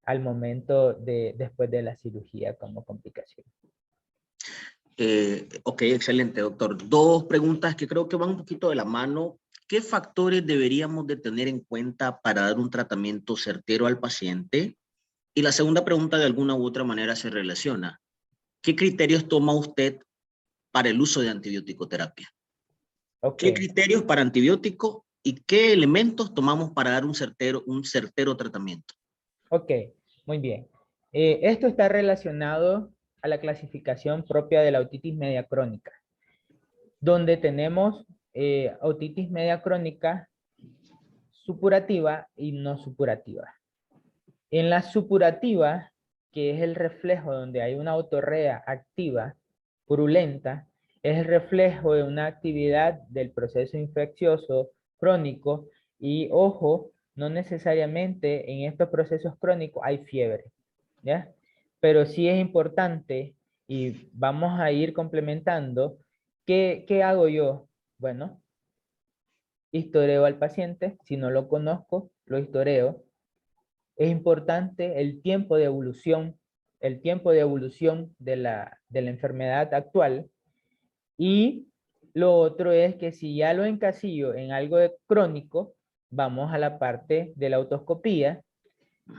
al momento después de la cirugía como complicación. Ok, excelente, doctor. Dos preguntas que creo que van un poquito de la mano. ¿Qué factores deberíamos de tener en cuenta para dar un tratamiento certero al paciente? Y la segunda pregunta de alguna u otra manera se relaciona. ¿Qué criterios toma usted para el uso de antibiótico terapia? ¿Qué Okay. criterios para antibiótico y qué elementos tomamos para dar un certero tratamiento? Ok, muy bien. Esto está relacionado a la clasificación propia de la otitis media crónica, donde tenemos otitis media crónica supurativa y no supurativa. En la supurativa, que es el reflejo donde hay una otorrea activa, purulenta, es el reflejo de una actividad del proceso infeccioso crónico, y ojo, no necesariamente en estos procesos crónicos hay fiebre, ¿ya? Pero sí es importante, y vamos a ir complementando. ¿Qué hago yo? Bueno, historeo al paciente. Si no lo conozco, lo historeo. Es importante el tiempo de evolución de la enfermedad actual. Y lo otro es que si ya lo encasillo en algo de crónico, vamos a la parte de la otoscopía.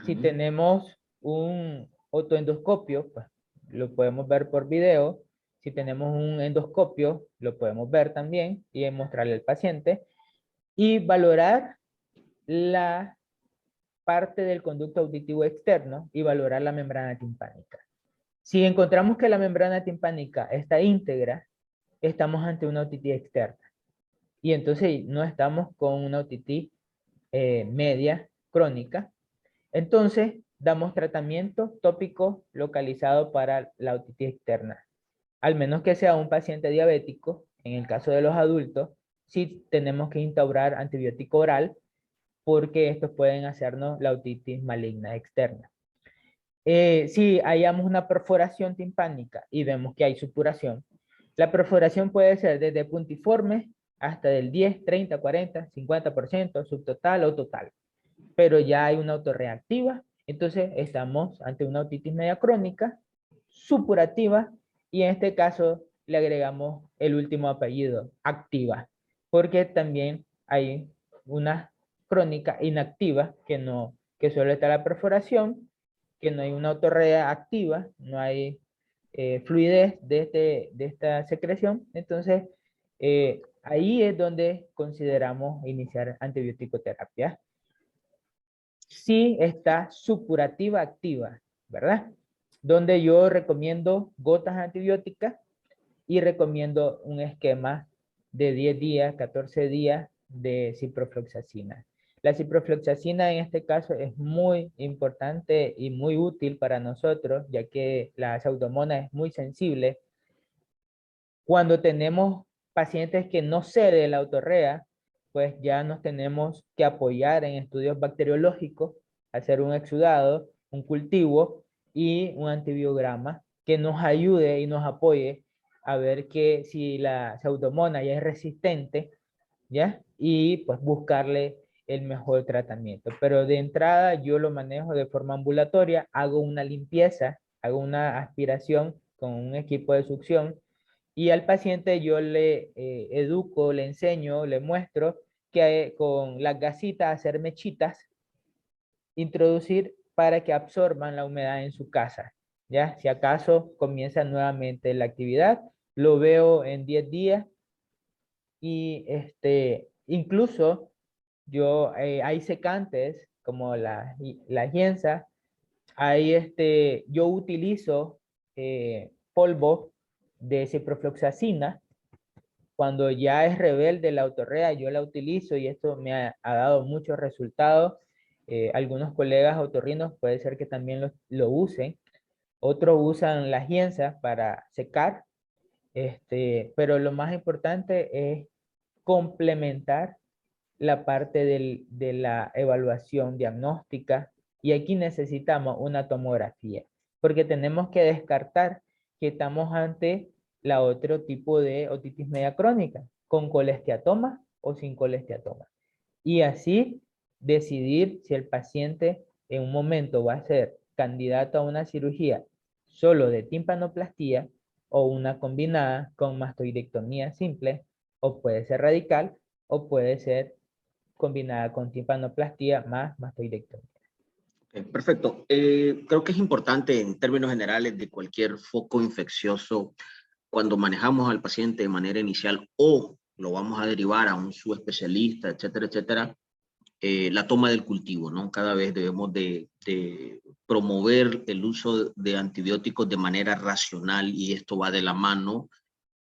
Si tenemos un autoendoscopio, pues lo podemos ver por video. Si tenemos un endoscopio, lo podemos ver también y mostrarle al paciente y valorar la parte del conducto auditivo externo y valorar la membrana timpánica. Si encontramos que la membrana timpánica está íntegra, estamos ante una otitis externa. Y entonces no estamos con una otitis media crónica. Entonces damos tratamiento tópico localizado para la otitis externa. Al menos que sea un paciente diabético, en el caso de los adultos, sí tenemos que instaurar antibiótico oral, porque estos pueden hacernos la otitis maligna externa. Si hallamos una perforación timpánica y vemos que hay supuración, la perforación puede ser desde puntiforme hasta del 10, 30, 40, 50%, subtotal o total. Pero ya hay una autorreactiva, entonces estamos ante una otitis media crónica, supurativa, y en este caso le agregamos el último apellido, activa, porque también hay una crónica inactiva que solo está la perforación, que no hay una otorrea activa, no hay fluidez de esta secreción. Entonces, ahí es donde consideramos iniciar antibiótico terapia. Si está supurativa activa, ¿verdad? Donde yo recomiendo gotas antibióticas y recomiendo un esquema de 10 días, 14 días de ciprofloxacina. La ciprofloxacina en este caso es muy importante y muy útil para nosotros, ya que la pseudomonas es muy sensible. Cuando tenemos pacientes que no cede la otorrea, pues ya nos tenemos que apoyar en estudios bacteriológicos, hacer un exudado, un cultivo y un antibiograma que nos ayude y nos apoye a ver que si la pseudomonas ya es resistente, ¿ya? Y pues buscarle el mejor tratamiento. Pero de entrada yo lo manejo de forma ambulatoria, hago una limpieza, hago una aspiración con un equipo de succión, y al paciente yo le educo, le enseño, le muestro que con las gasitas hacer mechitas, introducir para que absorban la humedad en su casa. ¿Ya? Si acaso comienza nuevamente la actividad, lo veo en 10 días y incluso yo, hay secantes como la gienza, yo utilizo polvo de ciprofloxacina. Cuando ya es rebelde la autorrea, yo la utilizo y esto me ha dado muchos resultados. Algunos colegas otorrinos puede ser que también lo usen. Otros usan la gienza para secar. Pero lo más importante es complementar la parte de la evaluación diagnóstica, y aquí necesitamos una tomografía, porque tenemos que descartar que estamos ante la otro tipo de otitis media crónica, con colesteatoma o sin colesteatoma. Y así decidir si el paciente en un momento va a ser candidato a una cirugía solo de timpanoplastía o una combinada con mastoidectomía simple, o puede ser radical, o puede ser combinada con timpanoplastía más mastoidectomía. Perfecto. Creo que es importante en términos generales de cualquier foco infeccioso, cuando manejamos al paciente de manera inicial o lo vamos a derivar a un subespecialista, etcétera, etcétera, la toma del cultivo, ¿no? Cada vez debemos de promover el uso de antibióticos de manera racional, y esto va de la mano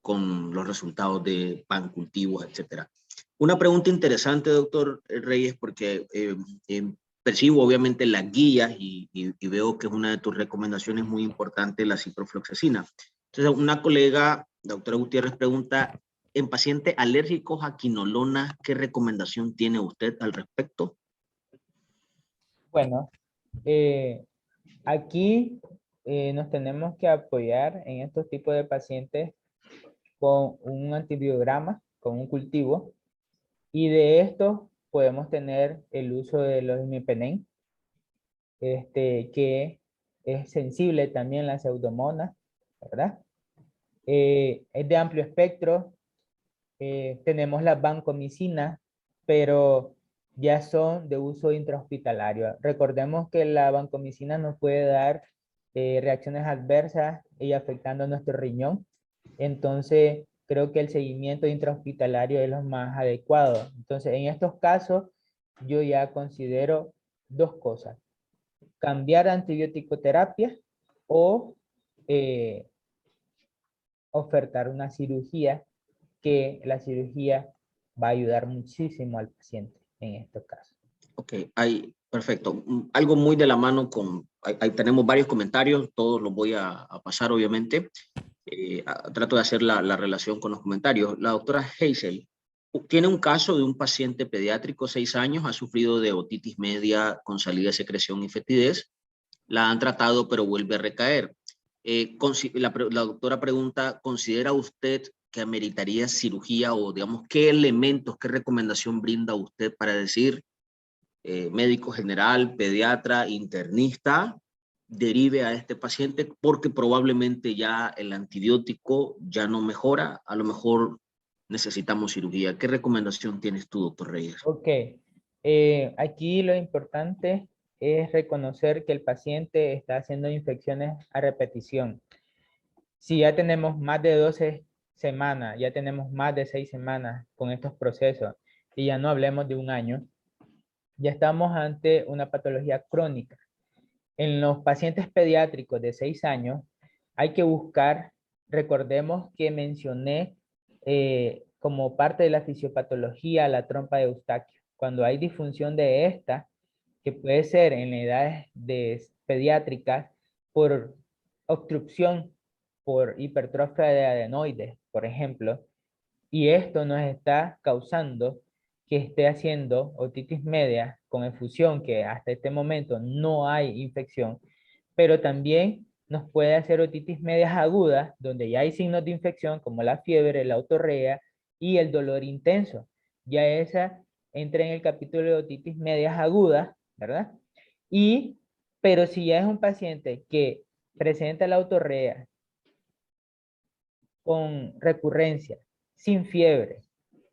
con los resultados de pancultivos, etcétera. Una pregunta interesante, doctor Reyes, porque percibo obviamente las guías y veo que es una de tus recomendaciones muy importante, la ciprofloxacina. Entonces, una colega, la doctora Gutiérrez, pregunta, en pacientes alérgicos a quinolona, ¿qué recomendación tiene usted al respecto? Bueno, aquí nos tenemos que apoyar en estos tipos de pacientes con un antibiograma, con un cultivo, y de estos podemos tener el uso de los imipenem, que es sensible también la pseudomonas, ¿verdad? Es de amplio espectro. Tenemos las vancomicinas, pero ya son de uso intrahospitalario. Recordemos que la vancomicina nos puede dar reacciones adversas y afectando nuestro riñón. Entonces, creo que el seguimiento intrahospitalario es lo más adecuado. Entonces, en estos casos, yo ya considero dos cosas: cambiar antibiótico terapia o eh, ofertar una cirugía, que la cirugía va a ayudar muchísimo al paciente en estos casos. Ok, perfecto. Algo muy de la mano con, ahí tenemos varios comentarios, todos los voy a pasar obviamente. Trato de hacer la relación con los comentarios. La doctora Hazel tiene un caso de un paciente pediátrico, 6 años, ha sufrido de otitis media con salida de secreción y fetidez. La han tratado, pero vuelve a recaer. La doctora pregunta, ¿considera usted que ameritaría cirugía o, digamos, qué elementos, qué recomendación brinda usted para decir médico general, pediatra, internista, derive a este paciente porque probablemente ya el antibiótico ya no mejora, a lo mejor necesitamos cirugía? ¿Qué recomendación tienes tú, doctor Reyes? Ok, aquí lo importante es reconocer que el paciente está haciendo infecciones a repetición. Si ya tenemos más de 12 semanas, ya tenemos más de 6 semanas con estos procesos, y ya no hablemos de un año, ya estamos ante una patología crónica. En los pacientes pediátricos de 6 años hay que buscar, recordemos que mencioné como parte de la fisiopatología la trompa de Eustaquio. Cuando hay disfunción de esta, que puede ser en edades pediátricas por obstrucción, por hipertrofia de adenoides, por ejemplo, y esto nos está causando que esté haciendo otitis media con efusión, que hasta este momento no hay infección, pero también nos puede hacer otitis medias agudas, donde ya hay signos de infección como la fiebre, la otorrea y el dolor intenso. Ya esa entra en el capítulo de otitis medias agudas, ¿verdad? Pero si ya es un paciente que presenta la otorrea con recurrencia, sin fiebre,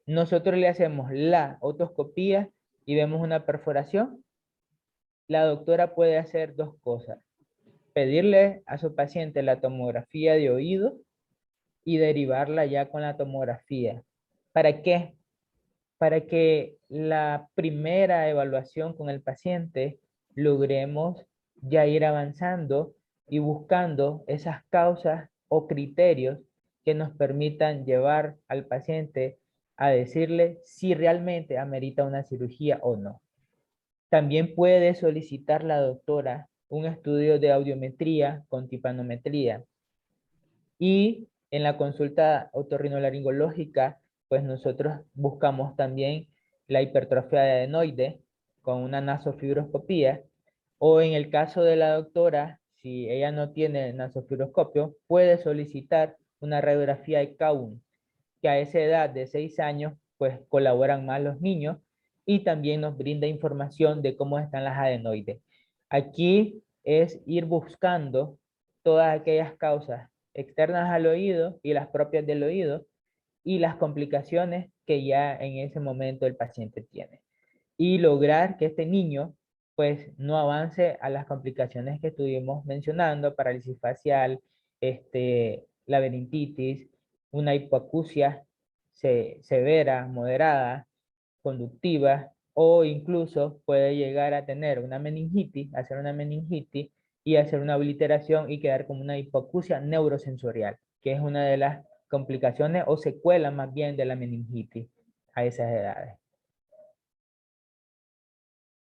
nosotros le hacemos la otoscopía y vemos una perforación, la doctora puede hacer dos cosas: pedirle a su paciente la tomografía de oído y derivarla ya con la tomografía. ¿Para qué? Para que la primera evaluación con el paciente logremos ya ir avanzando y buscando esas causas o criterios que nos permitan llevar al paciente a decirle si realmente amerita una cirugía o no. También puede solicitar la doctora un estudio de audiometría con timpanometría. Y en la consulta otorrinolaringológica, pues nosotros buscamos también la hipertrofia de adenoide con una nasofibroscopía, o en el caso de la doctora, si ella no tiene nasofibroscopio, puede solicitar una radiografía de Cowen, que a esa edad de 6 años, pues colaboran más los niños y también nos brinda información de cómo están las adenoides. Aquí es ir buscando todas aquellas causas externas al oído y las propias del oído y las complicaciones que ya en ese momento el paciente tiene. Y lograr que este niño pues no avance a las complicaciones que estuvimos mencionando: parálisis facial, laberintitis, una hipoacusia severa, moderada, conductiva, o incluso puede llegar a tener una meningitis, hacer una meningitis y hacer una obliteración y quedar como una hipoacusia neurosensorial, que es una de las complicaciones o secuelas más bien de la meningitis a esas edades.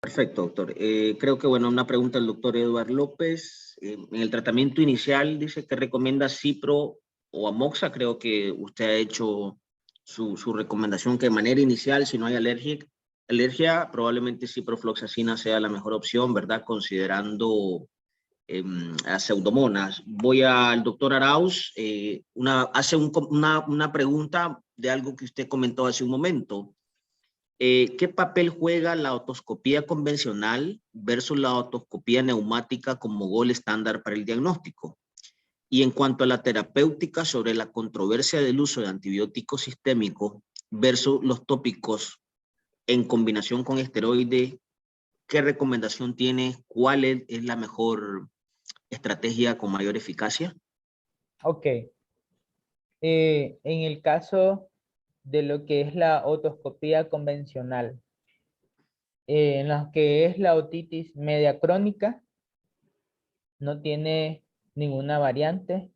Perfecto, doctor. Creo que, bueno, una pregunta del doctor Eduardo López. En el tratamiento inicial dice que recomienda Cipro o Amoxa. Creo que usted ha hecho su recomendación que de manera inicial, si no hay alergia, probablemente ciprofloxacina sea la mejor opción, ¿verdad? Considerando a Pseudomonas. Voy al doctor Arauz. Hace una pregunta de algo que usted comentó hace un momento. ¿Qué papel juega la otoscopía convencional versus la otoscopía neumática como gol estándar para el diagnóstico? Y en cuanto a la terapéutica, sobre la controversia del uso de antibióticos sistémicos versus los tópicos en combinación con esteroides, ¿qué recomendación tiene? ¿Cuál es la mejor estrategia con mayor eficacia? Ok. En el caso de lo que es la otoscopía convencional, en lo que es la otitis media crónica, no tiene ninguna variante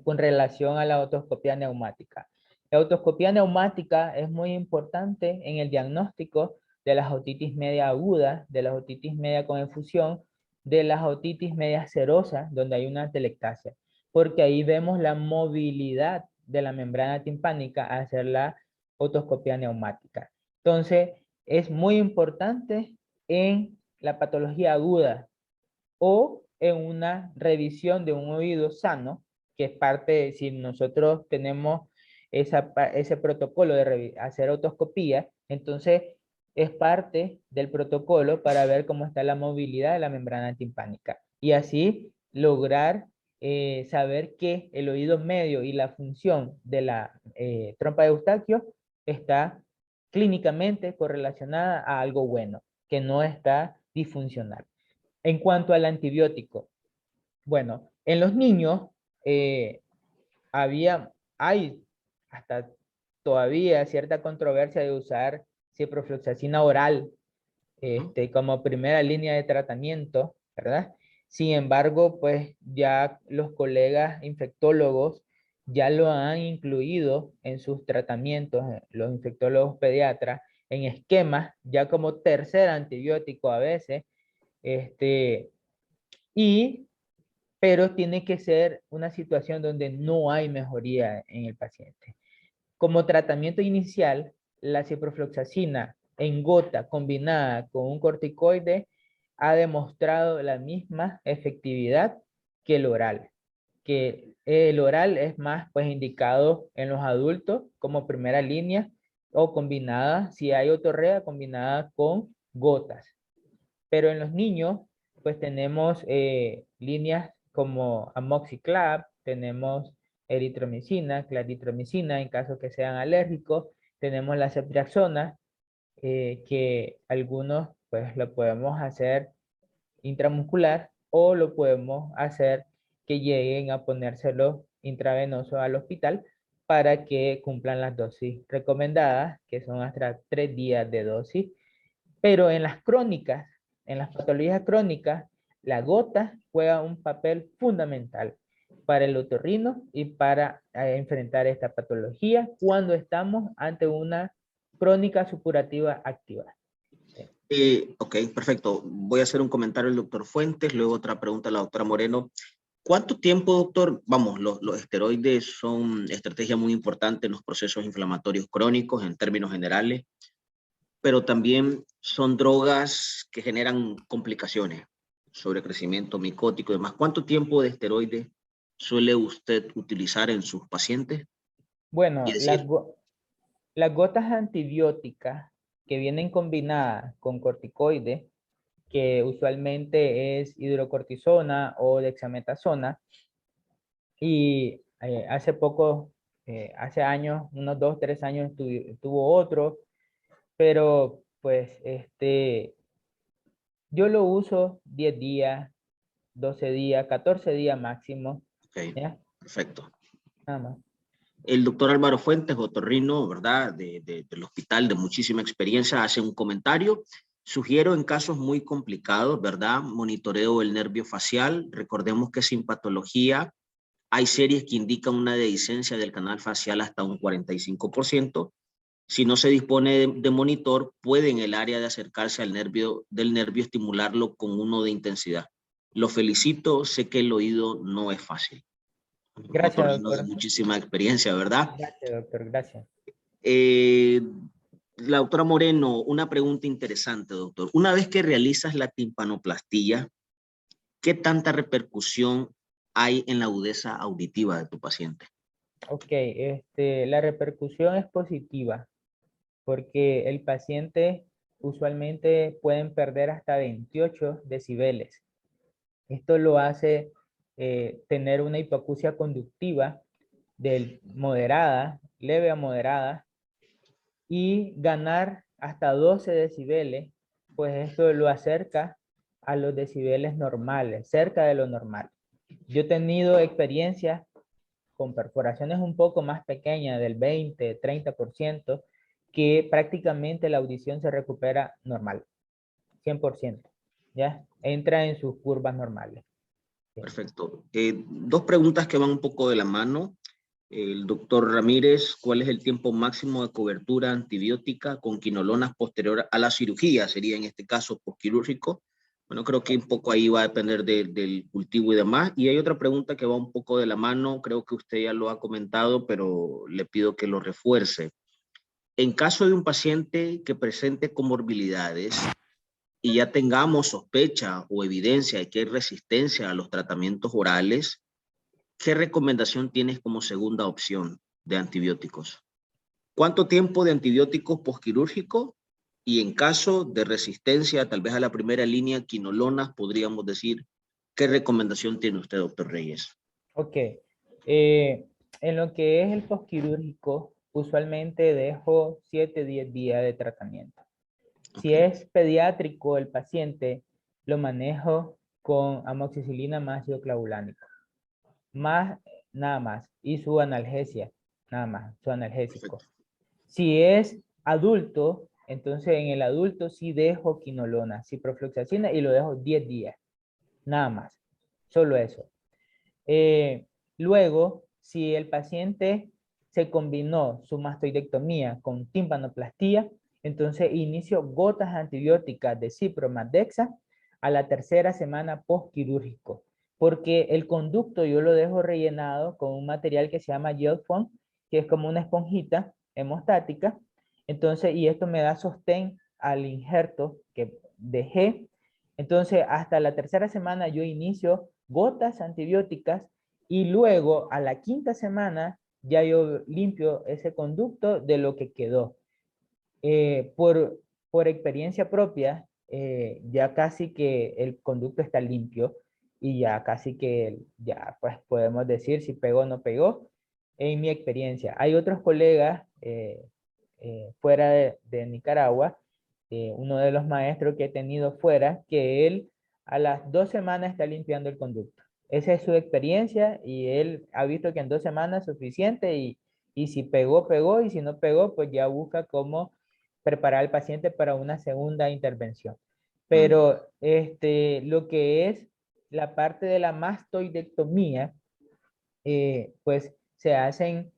con relación a la otoscopía neumática. La otoscopía neumática es muy importante en el diagnóstico de las otitis media agudas, de las otitis media con efusión, de las otitis media serosas, donde hay una atelectasia, porque ahí vemos la movilidad de la membrana timpánica al hacer la otoscopía neumática. Entonces, es muy importante en la patología aguda o en una revisión de un oído sano, que es parte de, si nosotros tenemos ese protocolo de hacer otoscopía, entonces es parte del protocolo para ver cómo está la movilidad de la membrana timpánica y así lograr saber que el oído medio y la función de la trompa de Eustaquio está clínicamente correlacionada a algo bueno, que no está disfuncional. En cuanto al antibiótico, bueno, en los niños eh, hay hasta todavía cierta controversia de usar ciprofloxacina oral como primera línea de tratamiento, ¿verdad? Sin embargo, pues ya los colegas infectólogos ya lo han incluido en sus tratamientos, los infectólogos pediatras, en esquemas, ya como tercer antibiótico a veces, este, y, pero tiene que ser una situación donde no hay mejoría en el paciente. Como tratamiento inicial, la ciprofloxacina en gota combinada con un corticoide ha demostrado la misma efectividad que el oral. Que el oral es más pues indicado en los adultos como primera línea o combinada, si hay otorrea, combinada con gotas. Pero en los niños, pues tenemos líneas como amoxiclav, tenemos eritromicina, claritromicina en caso que sean alérgicos, tenemos la ceftriaxona, que algunos pues lo podemos hacer intramuscular o lo podemos hacer que lleguen a ponérselo intravenoso al hospital para que cumplan las dosis recomendadas, que son hasta 3 días de dosis. Pero en las crónicas, en las patologías crónicas, la gota juega un papel fundamental para el otorrino y para enfrentar esta patología cuando estamos ante una crónica supurativa activa. Ok, perfecto. Voy a hacer un comentario al doctor Fuentes, luego otra pregunta a la doctora Moreno. ¿Cuánto tiempo, doctor? Vamos, los esteroides son estrategia muy importante en los procesos inflamatorios crónicos en términos generales, pero también son drogas que generan complicaciones, sobrecrecimiento micótico y demás. ¿Cuánto tiempo de esteroides suele usted utilizar en sus pacientes? Y Bueno, decir, las gotas antibióticas que vienen combinadas con corticoides, que usualmente es hidrocortisona o dexametasona, y hace poco, hace años, unos 2, 3 años tuvo otro, pero pues yo lo uso 10 días, 12 días, 14 días máximo, ok, ¿ya? perfecto. Nada más. El doctor Álvaro Fuentes, otorrino, ¿verdad? Del hospital, de muchísima experiencia, hace un comentario. Sugiero en casos muy complicados, ¿verdad? Monitoreo el nervio facial. Recordemos que sin patología hay series que indican una dehiscencia del canal facial hasta un 45%. Si no se dispone de monitor, puede en el área de acercarse al del nervio estimularlo con uno de intensidad. Lo felicito, sé que el oído no es fácil. Gracias, Otorrino de doctor. muchísima experiencia, ¿verdad? Gracias, doctor. Gracias. Eh, la doctora Moreno, una pregunta interesante, doctor. Una vez que realizas la timpanoplastía, ¿qué tanta repercusión hay en la agudeza auditiva de tu paciente? Ok, la repercusión es positiva porque el paciente usualmente pueden perder hasta 28 decibeles. Esto lo hace tener una hipoacusia conductiva moderada, leve a moderada, y ganar hasta 12 decibeles, pues esto lo acerca a los decibeles normales, cerca de lo normal. Yo he tenido experiencias con perforaciones un poco más pequeñas, del 20, 30%, que prácticamente la audición se recupera normal, 100%, ¿ya? Entra en sus curvas normales. Sí. Perfecto. Dos preguntas que van un poco de la mano. El doctor Ramírez, ¿cuál es el tiempo máximo de cobertura antibiótica con quinolonas posterior a la cirugía? Sería en este caso posquirúrgico. Bueno, creo que un poco ahí va a depender del cultivo y demás. Y hay otra pregunta que va un poco de la mano, creo que usted ya lo ha comentado, pero le pido que lo refuerce. En caso de un paciente que presente comorbilidades y ya tengamos sospecha o evidencia de que hay resistencia a los tratamientos orales, ¿qué recomendación tienes como segunda opción de antibióticos? ¿Cuánto tiempo de antibióticos posquirúrgico? Y en caso de resistencia, tal vez a la primera línea, quinolonas, podríamos decir, ¿qué recomendación tiene usted, doctor Reyes? Ok. En lo que es el posquirúrgico, usualmente dejo 7-10 días de tratamiento. Si Okay. es pediátrico el paciente, lo manejo con amoxicilina más ácido clavulánico. Más, nada más. Y su analgesia, nada más, su analgésico. Perfecto. Si es adulto, entonces en el adulto sí dejo quinolona, ciprofloxacina y lo dejo 10 días, nada más. Solo eso. Luego, si el paciente se combinó su mastoidectomía con timpanoplastía, entonces inicio gotas antibióticas de cipro más dexa a la tercera semana postquirúrgico, porque el conducto yo lo dejo rellenado con un material que se llama gel foam, que es como una esponjita hemostática, entonces, y esto me da sostén al injerto que dejé. Entonces, hasta la tercera semana yo inicio gotas antibióticas y luego a la quinta semana ya yo limpio ese conducto de lo que quedó. Por experiencia propia, ya casi que el conducto está limpio y ya casi que ya pues podemos decir si pegó o no pegó en mi experiencia. Hay otros colegas fuera de Nicaragua, uno de los maestros que he tenido fuera, que él a las 2 semanas está limpiando el conducto. Esa es su experiencia y él ha visto que en 2 semanas es suficiente y si pegó, pegó, y si no pegó, pues ya busca cómo preparar al paciente para una segunda intervención. Pero lo que es la parte de la mastoidectomía, pues se hacen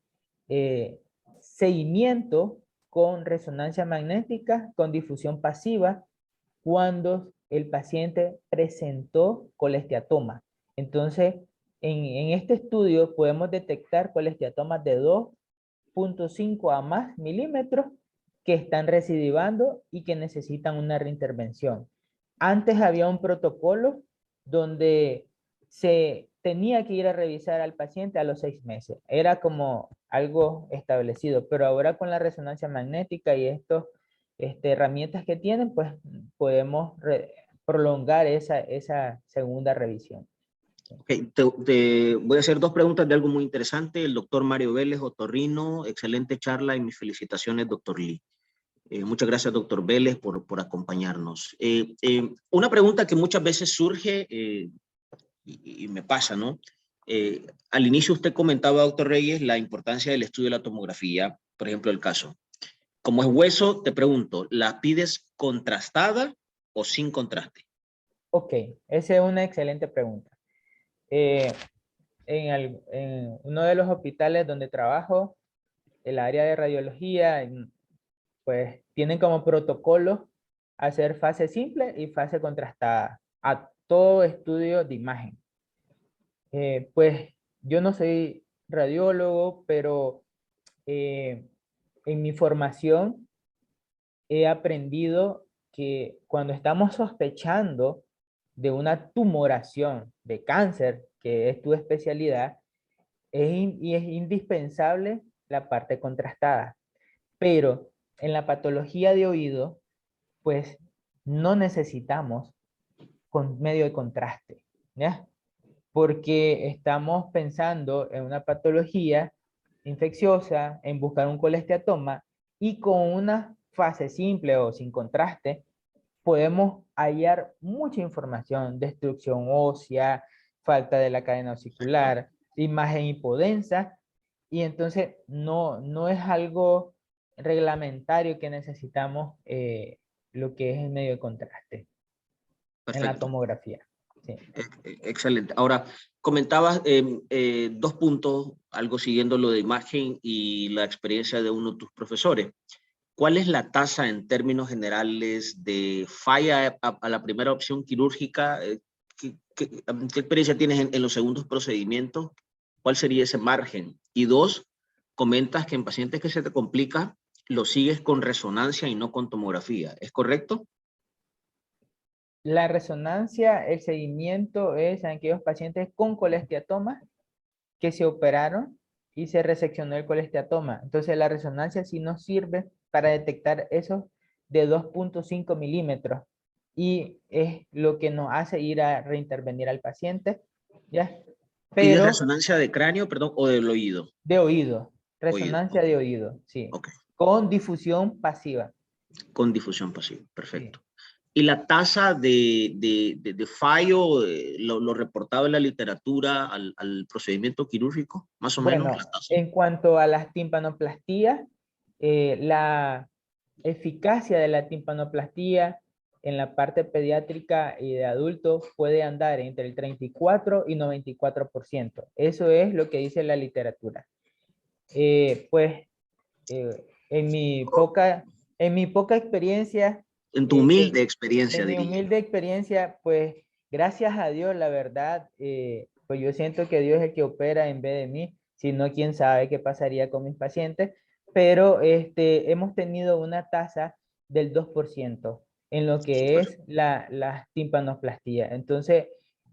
seguimiento con resonancia magnética, con difusión pasiva, cuando el paciente presentó colesteatoma. Entonces, en este estudio podemos detectar colesteatomas de 2.5 a más milímetros que están recidivando y que necesitan una reintervención. Antes había un protocolo donde se tenía que ir a revisar al paciente a los 6 meses. Era como algo establecido, pero ahora con la resonancia magnética y estas herramientas que tienen, pues podemos prolongar esa segunda revisión. Okay, te voy a hacer 2 preguntas de algo muy interesante. El doctor Mario Vélez, otorrino, excelente charla y mis felicitaciones, doctor Lee. Muchas gracias, doctor Vélez, por acompañarnos. Una pregunta que muchas veces surge y me pasa, ¿no? Al inicio usted comentaba, doctor Reyes, la importancia del estudio de la tomografía, por ejemplo, el caso. Como es hueso, te pregunto, ¿la pides contrastada o sin contraste? Ok, esa es una excelente pregunta. En uno de los hospitales donde trabajo, el área de radiología, pues tienen como protocolo hacer fase simple y fase contrastada a todo estudio de imagen. Pues yo no soy radiólogo, pero en mi formación he aprendido que cuando estamos sospechando de una tumoración de cáncer, que es tu especialidad, y es indispensable la parte contrastada. Pero en la patología de oído, pues no necesitamos con medio de contraste, ¿ya? Porque estamos pensando en una patología infecciosa, en buscar un colesteatoma, y con una fase simple o sin contraste, podemos hallar mucha información: destrucción ósea, falta de la cadena osicular, imagen hipodensa, y entonces no es algo reglamentario que necesitamos lo que es el medio de contraste en la Perfecto. tomografía. Sí. Excelente. Ahora, comentabas 2 puntos, algo siguiendo lo de imagen y la experiencia de uno de tus profesores. ¿Cuál es la tasa en términos generales de falla a la primera opción quirúrgica? ¿Qué experiencia tienes en los segundos procedimientos? ¿Cuál sería ese margen? Y 2, comentas que en pacientes que se te complica, lo sigues con resonancia y no con tomografía. ¿Es correcto? La resonancia, el seguimiento es en aquellos pacientes con colesteatoma que se operaron y se reseccionó el colesteatoma. Entonces la resonancia sí nos sirve para detectar esos de 2.5 milímetros y es lo que nos hace ir a reintervenir al paciente, ¿ya? ¿Pides Pero resonancia de cráneo, perdón, o del oído? de oído, Oído, resonancia ok. de oído, sí, Ok, con difusión pasiva. con difusión pasiva, Sí. perfecto. ¿Y la tasa de fallo, lo reportado en la literatura al procedimiento quirúrgico? Más o menos la Bueno, tasa. en cuanto a las timpanoplastías, la eficacia de la timpanoplastía en la parte pediátrica y de adultos puede andar entre el 34 y 94%. Eso es lo que dice la literatura. Pues en mi poca experiencia, En tu humilde experiencia, en mi diría. humilde experiencia, pues gracias a Dios, la verdad, pues yo siento que Dios es el que opera en vez de mí, si no, quién sabe qué pasaría con mis pacientes, pero hemos tenido una tasa del 2% en lo que Súper. es la timpanoplastia. Entonces,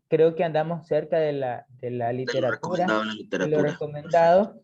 creo que andamos cerca de la De lo literatura, recomendado en la de lo literatura. Perfecto. recomendado,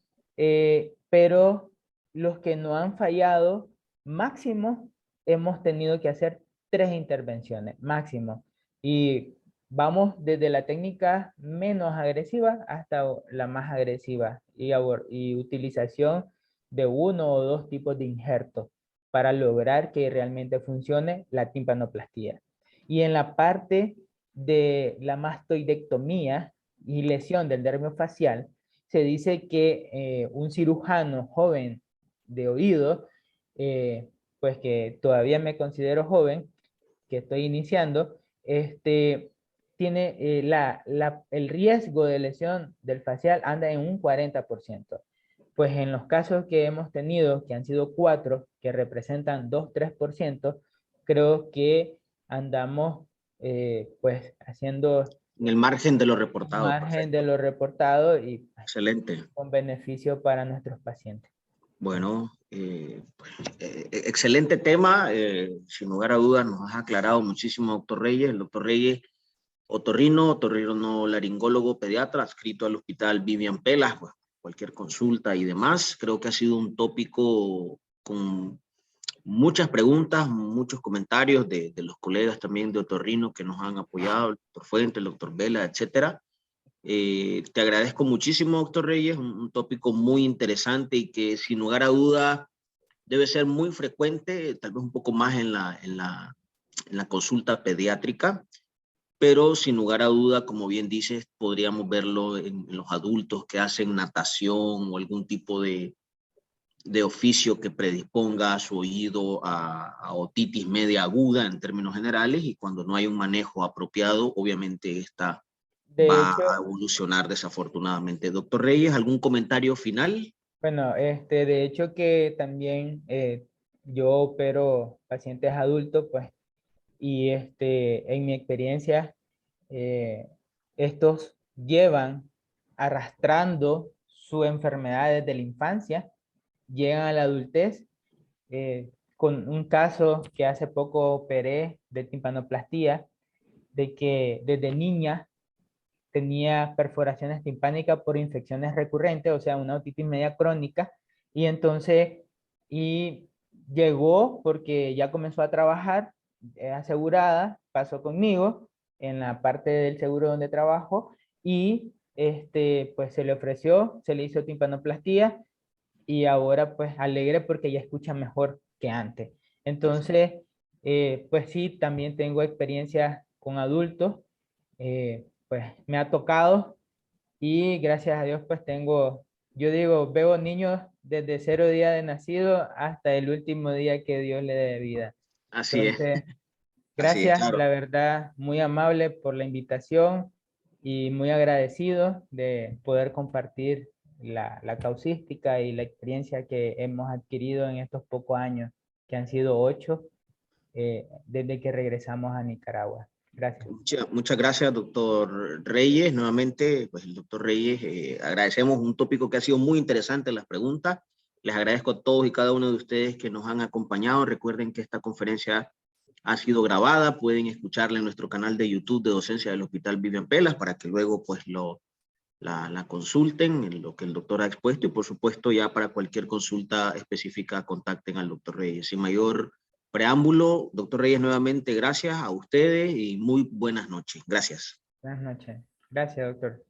pero los que no han fallado, máximo, hemos tenido que hacer 3 intervenciones, máximo. Y vamos desde la técnica menos agresiva hasta la más agresiva y utilización de uno o dos tipos de injertos para lograr que realmente funcione la timpanoplastía. Y en la parte de la mastoidectomía y lesión del nervio facial, se dice que un cirujano joven de oído, pues que todavía me considero joven, que estoy iniciando, tiene el riesgo de lesión del facial anda en un 40%. Pues en los casos que hemos tenido, que han sido 4, que representan 2-3%, creo que andamos pues haciendo En el margen de lo reportado, margen de perfecto. lo reportado y Excelente. con beneficio para nuestros pacientes. Bueno, excelente tema. Sin lugar a dudas nos has aclarado muchísimo, doctor Reyes. El doctor Reyes, otorrino laringólogo pediatra, adscrito al Hospital Vivian Pelas, pues, cualquier consulta y demás. Creo que ha sido un tópico con muchas preguntas, muchos comentarios de los colegas también de otorrino que nos han apoyado, el doctor Fuente, el doctor Vela, etcétera. Te agradezco muchísimo, doctor Reyes, un tópico muy interesante y que sin lugar a duda debe ser muy frecuente, tal vez un poco más en la consulta pediátrica, pero sin lugar a duda, como bien dices, podríamos verlo en los adultos que hacen natación o algún tipo de oficio que predisponga a su oído a otitis media aguda en términos generales, y cuando no hay un manejo apropiado, obviamente esta De va hecho, a evolucionar desafortunadamente. Doctor Reyes, ¿algún comentario final? bueno, de hecho que también yo opero pacientes adultos, pues, y en mi experiencia, eh, estos llevan arrastrando su enfermedad desde la infancia, llegan a la adultez, con un caso que hace poco operé de timpanoplastía, de que desde niña tenía perforaciones timpánicas por infecciones recurrentes, o sea, una otitis media crónica, y entonces, y llegó porque ya comenzó a trabajar, asegurada, pasó conmigo en la parte del seguro donde trabajo, y pues se le ofreció, se le hizo timpanoplastía, y ahora pues alegre porque ya escucha mejor que antes. Entonces, pues sí, también tengo experiencia con adultos, pues me ha tocado y gracias a Dios pues tengo, yo digo, veo niños desde 0 día de nacido hasta el último día que Dios le dé vida. Así es, Entonces, así es, gracias, claro. la verdad, muy amable por la invitación y muy agradecido de poder compartir la causística y la experiencia que hemos adquirido en estos pocos años, que han sido 8, desde que regresamos a Nicaragua. Gracias. Muchas gracias, doctor Reyes. Nuevamente, pues el doctor Reyes, agradecemos un tópico que ha sido muy interesante, las preguntas. Les agradezco a todos y cada uno de ustedes que nos han acompañado. Recuerden que esta conferencia ha sido grabada, pueden escucharla en nuestro canal de YouTube de docencia del Hospital Vivian Pelas para que luego pues la consulten en lo que el doctor ha expuesto, y por supuesto ya para cualquier consulta específica contacten al doctor Reyes. Sin mayor preámbulo, doctor Reyes, nuevamente gracias a ustedes y muy buenas noches. Gracias. Buenas noches. Gracias, doctor.